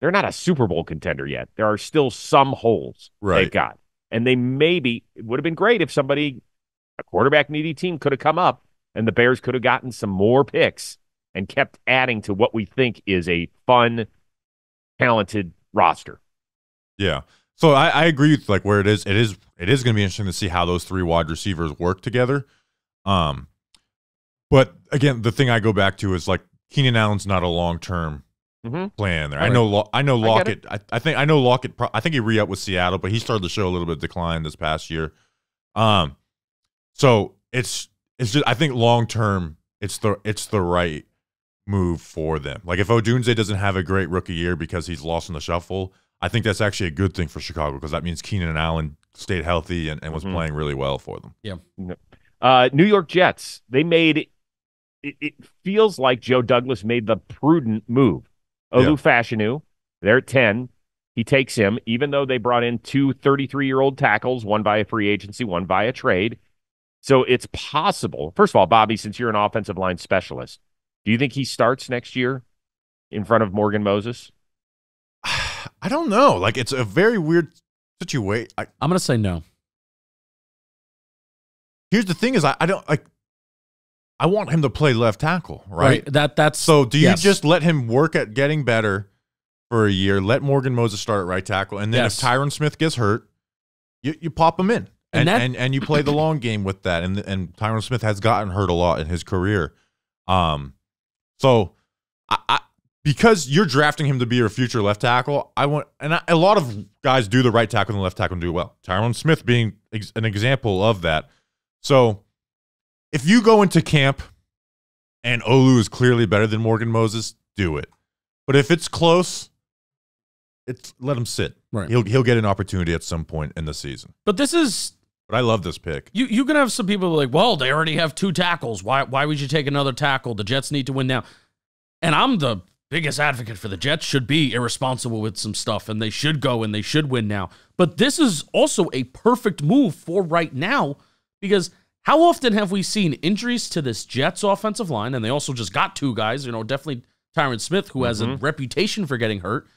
S1: they're not a Super Bowl contender yet. There are still some holes they've got. And they maybe, it would have been great if somebody, a quarterback needy team could have come up and the Bears could have gotten some more picks and kept adding to what we think is a fun, talented roster.
S2: Yeah. So I agree with like where it is. It is going to be interesting to see how those 3 wide receivers work together. But again, the thing I go back to is like Keenan Allen's not a long-term plan there.
S1: Right.
S2: I know Lockett. I think Lockett. I think he re-upped with Seattle, but he started to show a little bit of decline this past year. So it's just I think long-term it's the right move for them. Like if Odunze doesn't have a great rookie year because he's lost in the shuffle, I think that's actually a good thing for Chicago because that means Keenan Allen stayed healthy and was playing really well for them.
S3: Yeah.
S1: New York Jets, they made it feels like Joe Douglas made the prudent move. Olu Fashanu, they're at 10. He takes him, even though they brought in 2 33-year-old tackles, one via free agency, one via trade. So it's possible. First of all, Bobby, since you're an offensive line specialist, do you think he starts next year in front of Morgan Moses?
S2: I don't know. Like, it's a very weird situation.
S3: I'm going to say no.
S2: Here's the thing is I don't like I want him to play left tackle, right?
S3: That's
S2: so do you just let him work at getting better for a year, let Morgan Moses start at right tackle, and then if Tyron Smith gets hurt, you pop him in. And you play the long game with that. And Tyron Smith has gotten hurt a lot in his career. So I because you're drafting him to be your future left tackle, a lot of guys do the right tackle and the left tackle and do well. Tyron Smith being an example of that. So if you go into camp and Olu is clearly better than Morgan Moses, do it. But if it's close, let him sit.
S3: Right.
S2: He'll get an opportunity at some point in the season.
S3: But
S2: I love this pick.
S3: You can have some people like, well, they already have 2 tackles. Why would you take another tackle? The Jets need to win now. And I'm the biggest advocate for the Jets should be irresponsible with some stuff, and they should go and they should win now. But this is also a perfect move for right now because how often have we seen injuries to this Jets offensive line? And they also just got 2 guys, definitely Tyron Smith, who has a reputation for getting hurt.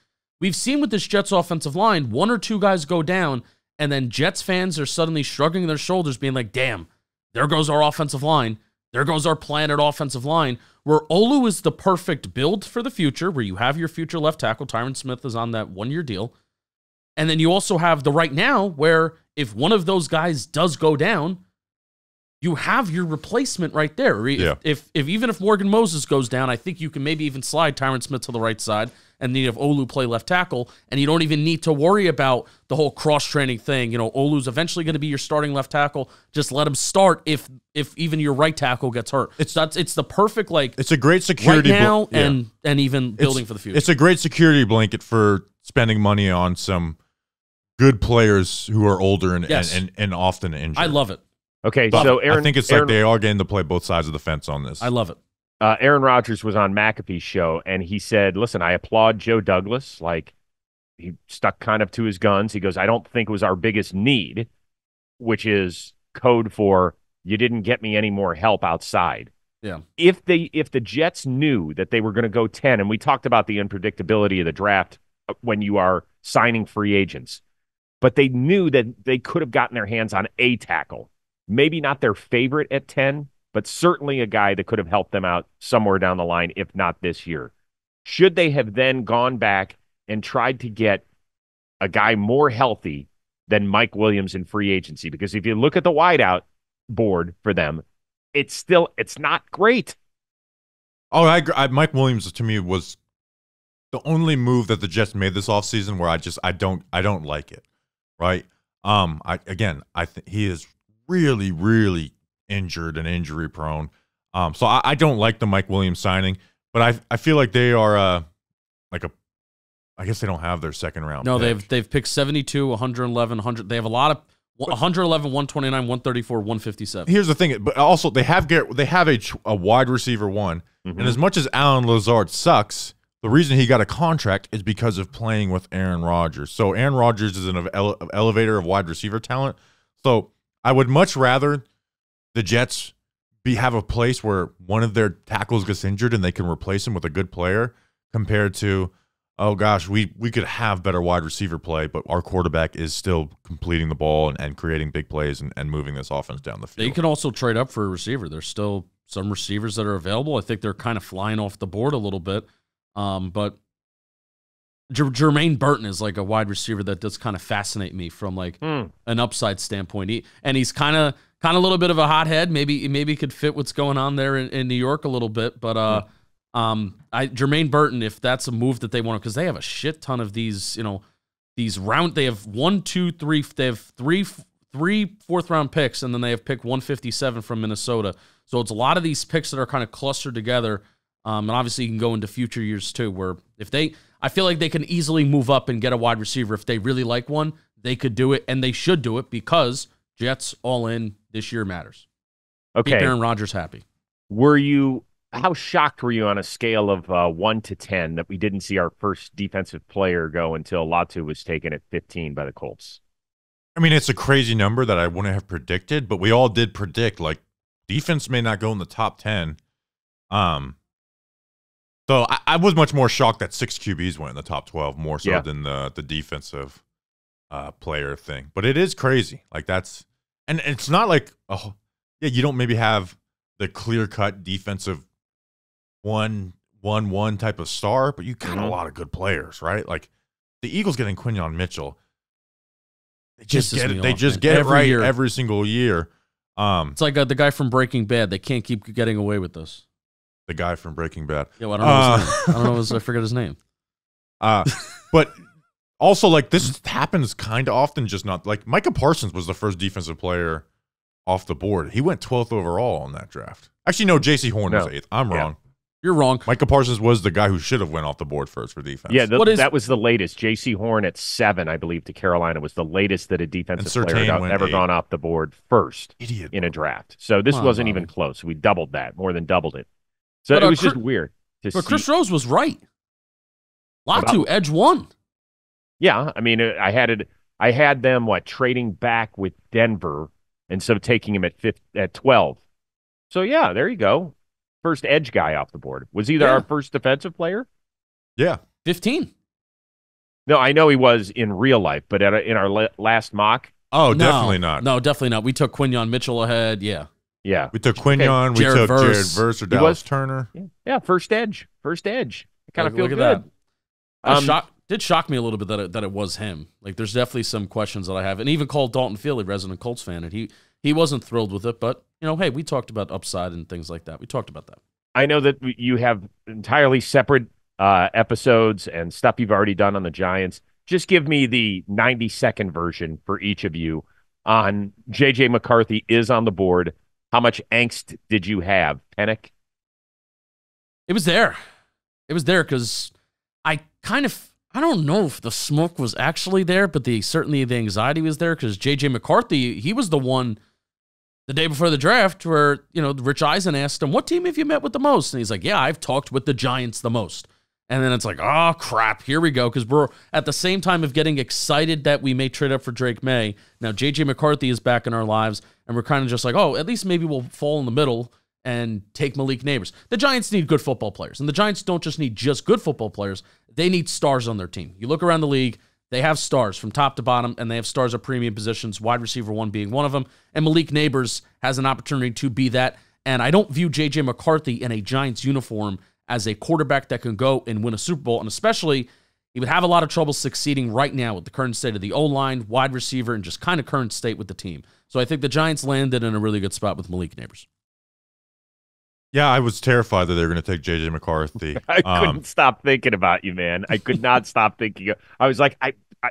S3: We've seen with this Jets offensive line, 1 or 2 guys go down, and then Jets fans are suddenly shrugging their shoulders, being like, damn, there goes our offensive line. There goes our plan at offensive line, where Olu is the perfect build for the future, where you have your future left tackle. Tyron Smith is on that 1-year deal. And then you also have the right now, where if one of those guys does go down, you have your replacement right there. If even if Morgan Moses goes down, I think you can maybe even slide Tyron Smith to the right side and then you have Olu play left tackle, and you don't even need to worry about the whole cross-training thing. Olu's eventually going to be your starting left tackle. Just let him start if even your right tackle gets hurt. It's the perfect,
S2: it's a great security
S3: right now and even building for the future.
S2: It's a great security blanket for spending money on some good players who are older and often injured.
S3: I love it.
S1: Okay, so Aaron,
S2: I think it's like they are getting to play both sides of the fence on this.
S3: I love it.
S1: Aaron Rodgers was on McAfee's show, and he said, listen, I applaud Joe Douglas. Like, he stuck kind of to his guns. He goes, I don't think it was our biggest need, which is code for you didn't get me any more help outside.
S3: Yeah.
S1: If the Jets knew that they were going to go 10, and we talked about the unpredictability of the draft when you are signing free agents, but they knew that they could have gotten their hands on a tackle. Maybe not their favorite at 10, but certainly a guy that could have helped them out somewhere down the line, if not this year. Should they have then gone back and tried to get a guy more healthy than Mike Williams in free agency? Because if you look at the wideout board for them, it's not great.
S2: Oh, I agree. Mike Williams to me was the only move that the Jets made this offseason where I don't like it. Right? I think he is really, really injured and injury prone. So I don't like the Mike Williams signing, but I feel like they are I guess they don't have their second round.
S3: No,
S2: pick.
S3: they've picked 72, 111, 100. They have a lot of 111, 129, 134, 157.
S2: Here's the thing, but also they have a wide receiver 1, and as much as Alan Lazard sucks, the reason he got a contract is because of playing with Aaron Rodgers. So Aaron Rodgers is an elevator of wide receiver talent. So I would much rather the Jets have a place where one of their tackles gets injured and they can replace him with a good player compared to, oh gosh, we could have better wide receiver play, but our quarterback is still completing the ball and creating big plays and moving this offense down the field.
S3: They can also trade up for a receiver. There's still some receivers that are available. I think they're kind of flying off the board a little bit. But Jermaine Burton is like a wide receiver that does kind of fascinate me from like an upside standpoint. He's kind of a little bit of a hothead. Maybe he could fit what's going on there in New York a little bit. But Jermaine Burton, if that's a move that they want, because they have a shit ton of these, these round. They have 3 fourth-round picks, and then they have pick 157 from Minnesota. So it's a lot of these picks that are kind of clustered together. And obviously you can go into future years too, where I feel like they can easily move up and get a wide receiver. If they really like one, they could do it, and they should do it because Jets all in this year matters.
S1: Okay.
S3: Keep Aaron Rodgers happy.
S1: How shocked were you on a scale of 1 to 10 that we didn't see our first defensive player go until Latu was taken at 15 by the Colts?
S2: I mean, it's a crazy number that I wouldn't have predicted, but we all did predict, like, defense may not go in the top 10. So I was much more shocked that 6 QBs went in the top 12 more so than the defensive player thing. But it is crazy. Like, that's – and it's not like, you don't maybe have the clear-cut defensive one type of star, but you got a lot of good players, right? Like, the Eagles getting Quinyon Mitchell, they just get it right every single year.
S3: It's like the guy from Breaking Bad. They can't keep getting away with this.
S2: The guy from Breaking Bad.
S3: Yeah, well, I don't know his name. I forget his name.
S2: But also, like, this happens kind of often, just not like Micah Parsons was the first defensive player off the board. He went 12th overall on that draft. Actually, no, J.C. Horn was 8th. I'm wrong.
S3: You're wrong.
S2: Micah Parsons was the guy who should have went off the board first for defense.
S1: Yeah, that was the latest. J.C. Horn at 7, I believe, to Carolina was the latest that a defensive player had ever gone off the board first in a draft. So this wasn't even close. We doubled that, more than doubled it. So it was just weird to see.
S3: But Chris Rose was right. Latu, edge 1.
S1: Yeah, I mean, I had them trading back with Denver, and so taking him at 12. So yeah, there you go. First edge guy off the board. Was he our first defensive player?
S2: Yeah,
S3: 15.
S1: No, I know he was in real life, but in our last mock.
S2: Oh, definitely not.
S3: No, definitely not. We took Quinyon Mitchell ahead. Yeah.
S1: Yeah.
S2: We took Quinyon. We took Jared Verse or Dallas Turner.
S1: Yeah, first edge. I kind of feel good.
S3: That. Did shock me a little bit that it was him. Like, there's definitely some questions that I have. And even called Dalton Feely, resident Colts fan, and he wasn't thrilled with it. But, hey, we talked about upside and things like that. We talked about that.
S1: I know that you have entirely separate episodes and stuff you've already done on the Giants. Just give me the 90-second version for each of you on J.J. McCarthy is on the board. How much angst did you have, Penik?
S3: It was there. It was there because I don't know if the smoke was actually there, but certainly the anxiety was there because J.J. McCarthy, he was the one the day before the draft where, Rich Eisen asked him, what team have you met with the most? And he's like, yeah, I've talked with the Giants the most. And then it's like, oh, crap, here we go. Because we're at the same time of getting excited that we may trade up for Drake May. Now, J.J. McCarthy is back in our lives, and we're kind of just like, oh, at least maybe we'll fall in the middle and take Malik Neighbors. The Giants need good football players, and the Giants don't just need just good football players. They need stars on their team. You look around the league, they have stars from top to bottom, and they have stars at premium positions, wide receiver 1 being one of them, and Malik Neighbors has an opportunity to be that. And I don't view J.J. McCarthy in a Giants uniform as a quarterback that can go and win a Super Bowl, and especially he would have a lot of trouble succeeding right now with the current state of the O-line, wide receiver, and just kind of current state with the team. So I think the Giants landed in a really good spot with Malik Neighbors.
S2: Yeah, I was terrified that they were going to take J.J. McCarthy.
S1: I couldn't stop thinking about you, man. I could not stop thinking. I was like,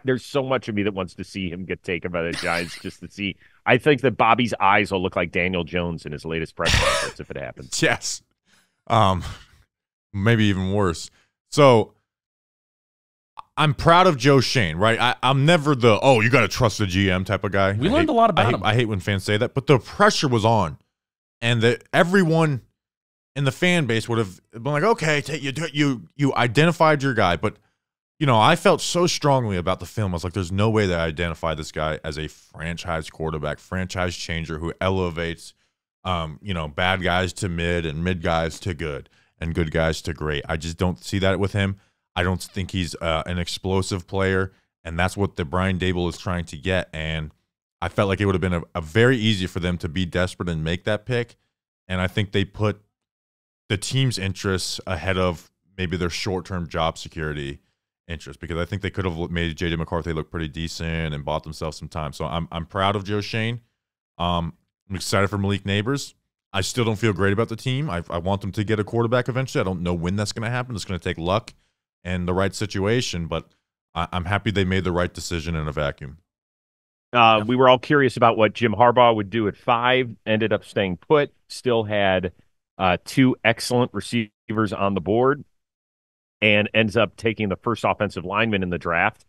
S1: there's so much of me that wants to see him get taken by the Giants just to see. I think that Bobby's eyes will look like Daniel Jones in his latest press conference if it happens.
S2: Yes. Maybe even worse. So I'm proud of Joe Shane, right? I'm never you got to trust the GM type of guy.
S3: We learned a lot about him.
S2: I hate when fans say that, but the pressure was on. And that everyone in the fan base would have been like, okay, you identified your guy, but I felt so strongly about the film. I was like, there's no way that I identify this guy as a franchise quarterback, franchise changer who elevates, bad guys to mid and mid guys to good and good guys to great. I just don't see that with him. I don't think he's an explosive player, and that's what the Brian Dable is trying to get. And I felt like it would have been a very easy for them to be desperate and make that pick. And I think they put the team's interests ahead of maybe their short-term job security interest, because I think they could have made J.D. McCarthy look pretty decent and bought themselves some time. So I'm proud of Joe Schoen. I'm excited for Malik Neighbors. I still don't feel great about the team. I want them to get a quarterback eventually. I don't know when that's going to happen. It's going to take luck and the right situation, but I'm happy they made the right decision in a vacuum.
S1: We were all curious about what Jim Harbaugh would do at 5, ended up staying put, still had 2 excellent receivers on the board, and ends up taking the first offensive lineman in the draft.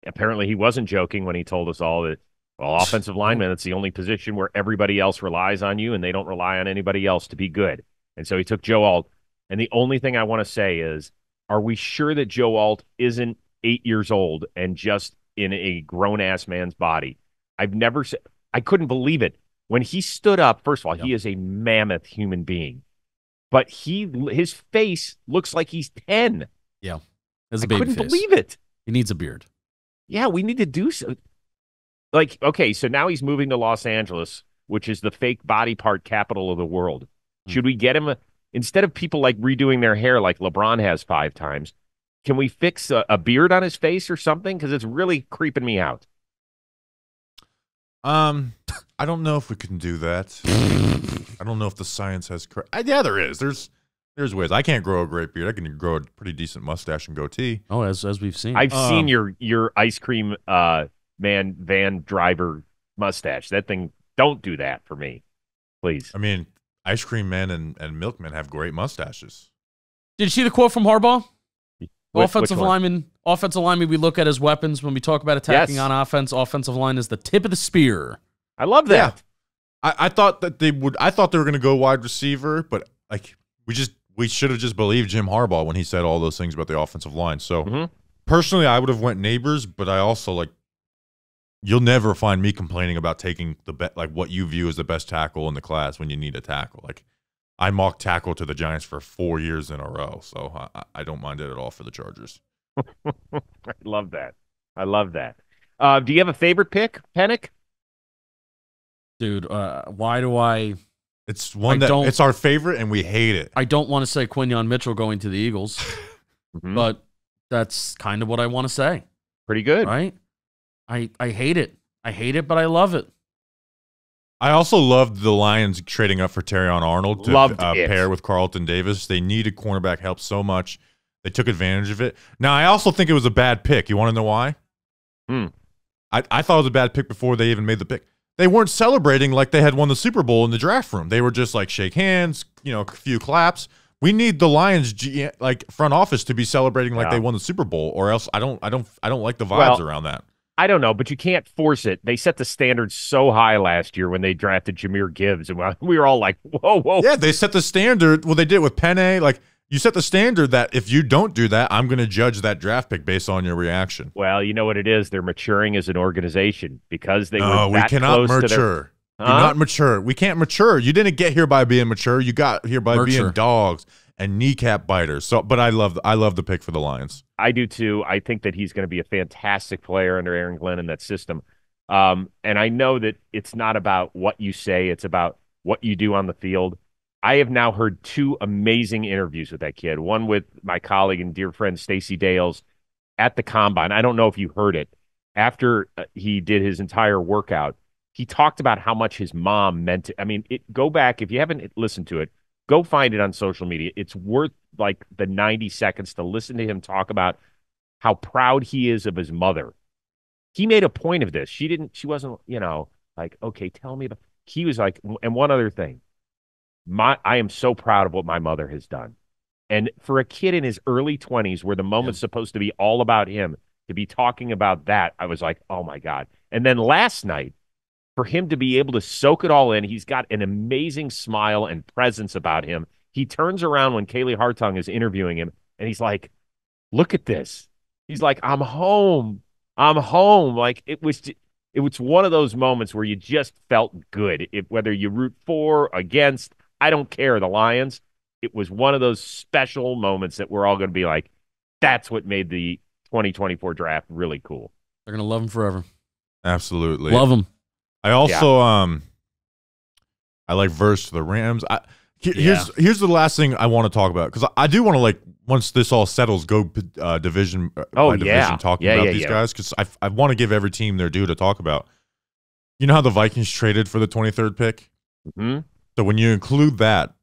S1: Apparently he wasn't joking when he told us all that, well, offensive lineman, it's the only position where everybody else relies on you and they don't rely on anybody else to be good. And so he took Joe Alt. And the only thing I want to say is, are we sure that Joe Alt isn't 8 years old and just in a grown-ass man's body? I couldn't believe it. When he stood up, first of all, he is a mammoth human being. But his face looks like he's 10.
S3: Yeah.
S1: I couldn't believe it.
S3: He needs a beard.
S1: Yeah, we need to do so. Like, okay, so now he's moving to Los Angeles, which is the fake body part capital of the world. Should we get him instead of people like redoing their hair like LeBron has 5 times, can we fix a beard on his face or something? Because it's really creeping me out.
S2: I don't know if we can do that. I don't know if the science has yeah, there is. There's ways. I can't grow a great beard. I can grow a pretty decent mustache and goatee.
S3: Oh, as we've seen.
S1: I've seen your ice cream van driver mustache. That thing, don't do that for me, please.
S2: I mean, ice cream men and milkmen have great mustaches.
S3: Did you see the quote from Harbaugh? Offensive lineman, we look at as weapons when we talk about attacking on offense. Offensive line is the tip of the spear.
S1: I love that.
S2: Yeah. I thought that they would. I thought they were going to go wide receiver, but like we should have just believed Jim Harbaugh when he said all those things about the offensive line. So personally, I would have went Neighbors, but I also you'll never find me complaining about taking what you view as the best tackle in the class when you need a tackle. Like, I mocked tackle to the Giants for 4 years in a row, so I don't mind it at all for the Chargers.
S1: I love that. Do you have a favorite pick, Penik?
S3: Dude, why do I?
S2: It's it's our favorite, and we hate it.
S3: I don't want to say Quinyon Mitchell going to the Eagles, but that's kind of what I want to say.
S1: Pretty good,
S3: right? I hate it. I hate it, but I love it.
S2: I also loved the Lions trading up for Terrion Arnold to pair with Carlton Davis. They needed cornerback help so much. They took advantage of it. Now, I also think it was a bad pick. You want to know why? I thought it was a bad pick before they even made the pick. They weren't celebrating like they had won the Super Bowl in the draft room. They were just like shake hands, a few claps. We need the Lions front office to be celebrating like they won the Super Bowl, or else I don't like the vibes around that.
S1: I don't know, but you can't force it. They set the standard so high last year when they drafted Jahmyr Gibbs, and we were all like, whoa.
S2: Yeah, they set the standard. Well, they did it with Penix. Like, you set the standard that if you don't do that, I'm going to judge that draft pick based on your reaction.
S1: Well, you know what it is? They're maturing as an organization because they were
S2: we cannot mature. Do not mature. We can't mature. You didn't get here by being mature. You got here by being dogs and kneecap biters. So, but I love the pick for the Lions.
S1: I do too. I think that he's going to be a fantastic player under Aaron Glenn in that system. And I know that it's not about what you say; it's about what you do on the field. I have now heard 2 amazing interviews with that kid. One with my colleague and dear friend Stacey Dales at the Combine. I don't know if you heard it. After he did his entire workout, he talked about how much his mom meant to. I mean, go back if you haven't listened to it. Go find it on social media. It's worth like the 90 seconds to listen to him talk about how proud he is of his mother. He made a point of this. She wasn't, like, okay, tell me about. He was like, and one other thing, I am so proud of what my mother has done. And for a kid in his early 20s, where the moment's supposed to be all about him, to be talking about that, I was like, oh my God. And then last night, for him to be able to soak it all in, he's got an amazing smile and presence about him. He turns around when Kaylee Hartung is interviewing him, and he's like, look at this. He's like, I'm home. I'm home. Like it was one of those moments where you just felt good. Whether you root for, against, I don't care, the Lions. It was one of those special moments that we're all going to be like, that's what made the 2024 draft really cool.
S3: They're going to love him forever.
S2: Absolutely.
S3: Love him.
S2: I also I like verse the Rams. Here's the last thing I want to talk about, because I do want to, like, once this all settles, go division by division talking about these guys, because I want to give every team their due to talk about. You know how the Vikings traded for the 23rd pick?
S1: Mm-hmm.
S2: So when you include that,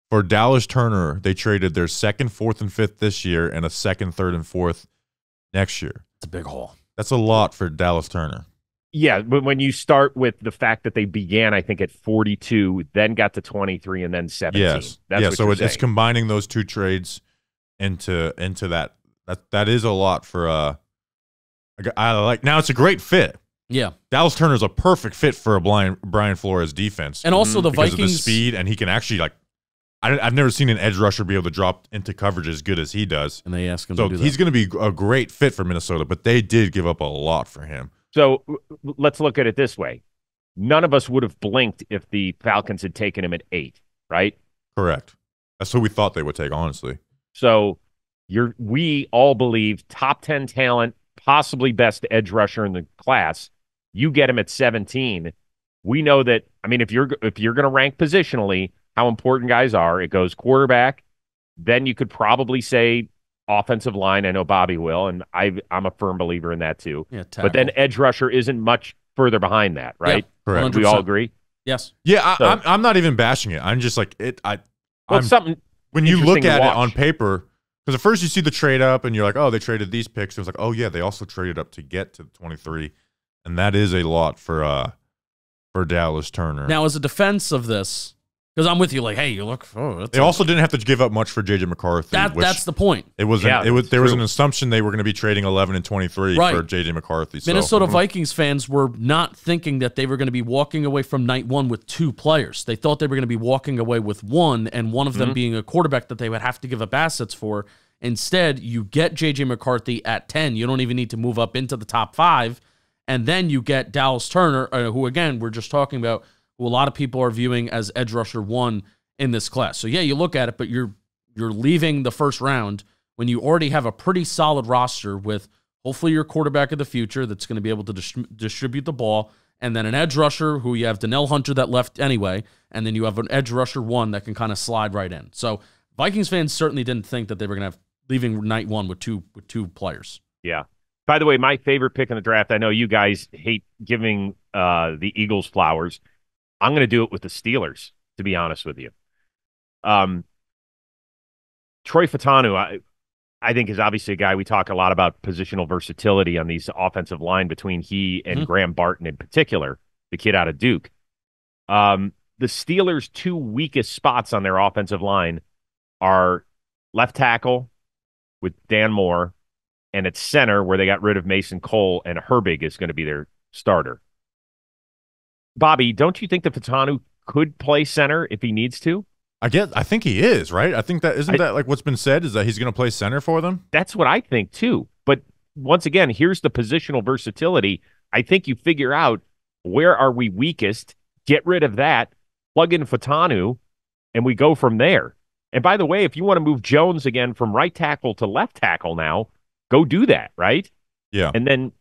S2: for Dallas Turner, they traded their 2nd, 4th, and 5th this year and a 2nd, 3rd, and 4th next year.
S3: It's a big haul.
S2: That's a lot for Dallas Turner.
S1: Yeah, but when you start with the fact that they began, I think, at 42, then got to 23, and then 17.
S2: Yes. So it's combining those two trades into that. That is a lot for I like. Now, it's a great fit.
S3: Yeah.
S2: Dallas Turner is a perfect fit for a Brian Flores defense.
S3: And also the
S2: because
S3: Vikings.
S2: Of the speed, and he can actually, like, I've never seen an edge rusher be able to drop into coverage as good as he does.
S3: And they ask him to do that.
S2: So he's going to be a great fit for Minnesota, but they did give up a lot for him.
S1: So let's look at it this way. None of us would have blinked if the Falcons had taken him at 8, right?
S2: Correct. That's who we thought they would take, honestly.
S1: So we all believe top 10 talent, possibly best edge rusher in the class. You get him at 17. We know that, I mean, if you're going to rank positionally how important guys are, it goes quarterback. Then you could probably say offensive line. I know Bobby will, and I'm a firm believer in that too.
S3: Yeah,
S1: but then edge rusher isn't much further behind that, right?
S2: Yeah, correct.
S1: We all agree?
S3: Yes.
S2: Yeah, I'm not even bashing it. I'm just like,
S1: it's something
S2: when you look at it on paper, because at first you see the trade up and you're like, oh, they traded these picks. It was like, oh yeah, they also traded up to get to 23, and that is a lot for Dallas Turner.
S3: Now, as a defense of this, because I'm with you, like, hey, you look. Oh,
S2: they also didn't have to give up much for J.J. McCarthy.
S3: That's the point.
S2: It was. There was an assumption they were going to be trading 11 and 23 for J.J. McCarthy. So.
S3: Minnesota Vikings fans were not thinking that they were going to be walking away from night one with 2 players. They thought they were going to be walking away with one, and one of them being a quarterback that they would have to give up assets for. Instead, you get J.J. McCarthy at 10. You don't even need to move up into the top 5, and then you get Dallas Turner, who again we're just talking about, who a lot of people are viewing as edge rusher 1 in this class. So yeah, you look at it, but you're leaving the first round when you already have a pretty solid roster with hopefully your quarterback of the future that's going to be able to distribute the ball, and then an edge rusher who you have Danielle Hunter that left anyway, and then you have an edge rusher 1 that can kind of slide right in. So Vikings fans certainly didn't think that they were going to have leaving night 1 with two players.
S1: Yeah. By the way, my favorite pick in the draft, I know you guys hate giving the Eagles flowers. I'm going to do it with the Steelers, to be honest with you. Troy Fautanu, I think, is obviously a guy. We talk a lot about positional versatility on these offensive line between he and Graham Barton in particular, the kid out of Duke. The Steelers' 2 weakest spots on their offensive line are left tackle with Dan Moore, and at center where they got rid of Mason Cole, and Herbig is going to be their starter. Bobby, don't you think that Fautanu could play center if he needs to?
S2: I think he is, right? I think that isn't that like what's been said, is that he's going to play center for them?
S1: That's what I think too. But once again, here's the positional versatility. I think you figure out where are we weakest, get rid of that, plug in Fautanu, and we go from there. And by the way, if you want to move Jones again from right tackle to left tackle now, go do that, right?
S2: Yeah.
S1: And then,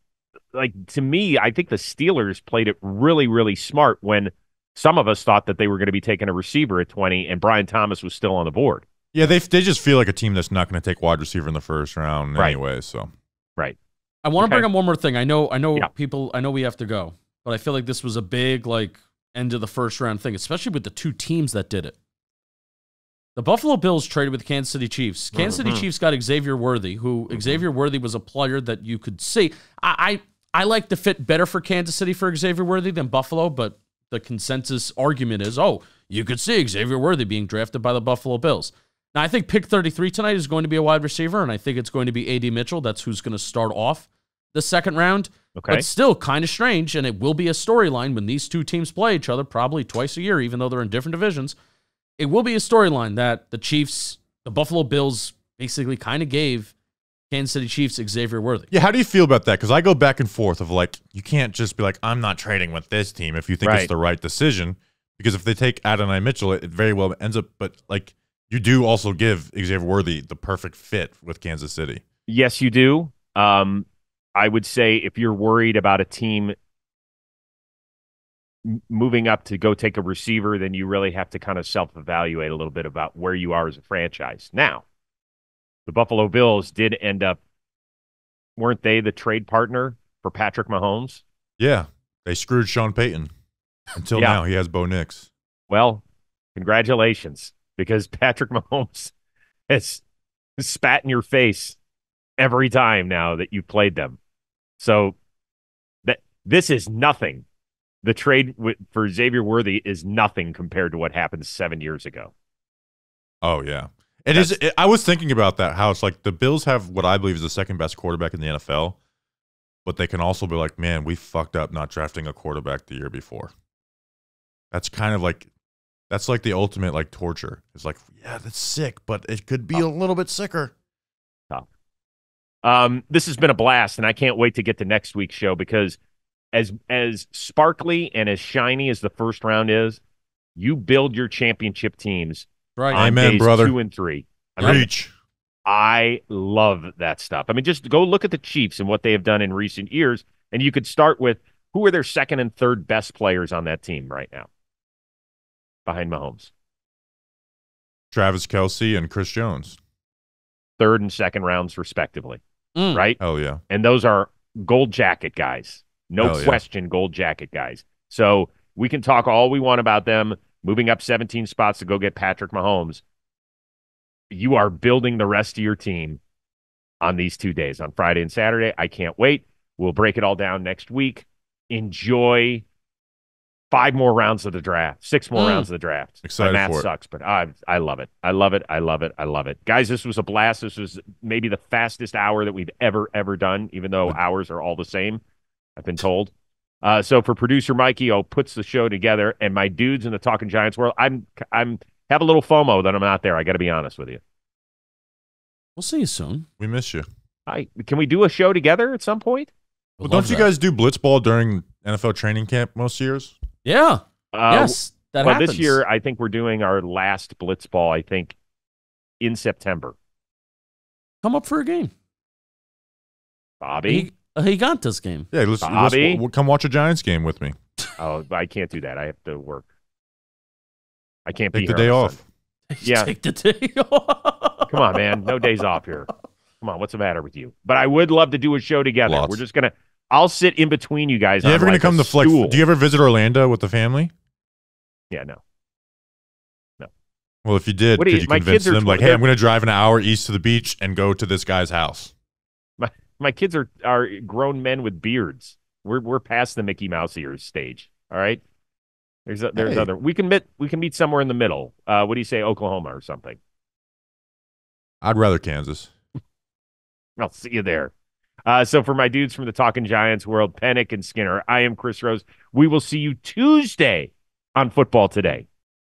S1: like, to me, I think the Steelers played it really, really smart when some of us thought that they were going to be taking a receiver at 20 and Brian Thomas was still on the board.
S2: Yeah, they just feel like a team that's not going to take wide receiver in the first round anyway. So,
S1: right.
S3: I want to bring up one more thing. I know people. I know we have to go, but I feel like this was a big end of the first round thing, especially with the 2 teams that did it. The Buffalo Bills traded with the Kansas City Chiefs. Kansas City Chiefs got Xavier Worthy, who Xavier Worthy was a player that you could see. I like the fit better for Kansas City for Xavier Worthy than Buffalo, but the consensus argument is, you could see Xavier Worthy being drafted by the Buffalo Bills. Now, I think pick 33 tonight is going to be a wide receiver, and I think it's going to be A.D. Mitchell. That's who's going to start off the second round.
S1: Okay.
S3: But still kind of strange, and it will be a storyline when these 2 teams play each other probably twice a year, even though they're in different divisions. It will be a storyline that the Chiefs, the Buffalo Bills, basically kind of gave Kansas City Chiefs, Xavier Worthy.
S2: Yeah, how do you feel about that? Because I go back and forth of like, you can't just be like, I'm not trading with this team if you think it's the right decision. Because if they take Adonai Mitchell, it very well ends up, but like, you do also give Xavier Worthy the perfect fit with Kansas City.
S1: Yes, you do. I would say if you're worried about a team moving up to go take a receiver, then you really have to kind of self-evaluate a little bit about where you are as a franchise. Now, the Buffalo Bills did end up, weren't they the trade partner for Patrick Mahomes?
S2: Yeah, they screwed Sean Payton. Until now, he has Bo Nix.
S1: Well, congratulations, because Patrick Mahomes has spat in your face every time now that you played them. So this is nothing. The trade for Xavier Worthy is nothing compared to what happened 7 years ago.
S2: Oh, yeah. I was thinking about that, how it's like the Bills have what I believe is the second best quarterback in the NFL, but they can also be like, man, we fucked up not drafting a quarterback the year before. That's kind of like, that's like the ultimate like torture. It's like, yeah, that's sick, but it could be a little bit sicker.
S1: This has been a blast, and I can't wait to get to next week's show because as sparkly and as shiny as the first round is, you build your championship teams
S3: right.
S1: on
S2: Amen,
S1: days
S2: brother.
S1: 2 and 3.
S2: Reach.
S1: I love that stuff. I mean, just go look at the Chiefs and what they have done in recent years, and you could start with who are their second and third best players on that team right now behind Mahomes.
S2: Travis Kelce and Chris Jones.
S1: Third and second rounds, respectively. Right?
S2: Oh, yeah.
S1: And those are gold jacket guys. No question, gold jacket guys. So we can talk all we want about them moving up 17 spots to go get Patrick Mahomes. You are building the rest of your team on these 2 days, on Friday and Saturday. I can't wait. We'll break it all down next week. Enjoy 5 more rounds of the draft, 6 more rounds of the draft.
S2: Excited
S1: My math
S2: for it.
S1: sucks, but I love it. I love it. I love it. I love it. Guys, this was a blast. This was maybe the fastest hour that we've ever done, even though hours are all the same, I've been told. So for producer Mikey, who puts the show together, and my dudes in the Talking Giants world, I'm have a little FOMO that I'm not there. I got to be honest with you.
S3: We'll see you soon.
S2: We miss you.
S1: Can we do a show together at some point?
S2: Well, don't you guys do blitzball during NFL training camp most years?
S3: Yeah. Yes, that happens.
S1: This year, I think we're doing our last blitzball, I think, in September.
S3: Come up for a game.
S1: Bobby?
S3: A Gigantes game.
S2: Yeah, let's come watch a Giants game with me.
S1: Oh, I can't do that. I have to work. I can't
S2: Take
S1: be
S2: the
S1: here
S2: day
S1: on
S2: off.
S1: Yeah.
S3: Take the day off.
S1: Come on, man. No days off here. Come on. What's the matter with you? But I would love to do a show together.
S2: Lots.
S1: We're just going to – I'll sit in between you guys.
S2: You ever going to
S1: like
S2: come
S1: a
S2: to Flex?
S1: stool.
S2: Do you ever visit Orlando with the family?
S1: Yeah, no.
S2: Well, if you did,
S1: What do
S2: could
S1: you-
S2: you
S1: my
S2: convince
S1: kids are
S2: them, like,
S1: tw-
S2: hey,
S1: they're-
S2: I'm going to drive an hour east to the beach and go to this guy's house?
S1: My kids are grown men with beards. We're past the Mickey Mouse ears stage. All right. There's other. We can meet somewhere in the middle. What do you say, Oklahoma or something?
S2: I'd rather Kansas.
S1: I'll see you there. So for my dudes from the Talking Giants world, Penik and Skinner, I am Chris Rose. We will see you Tuesday on Football Today.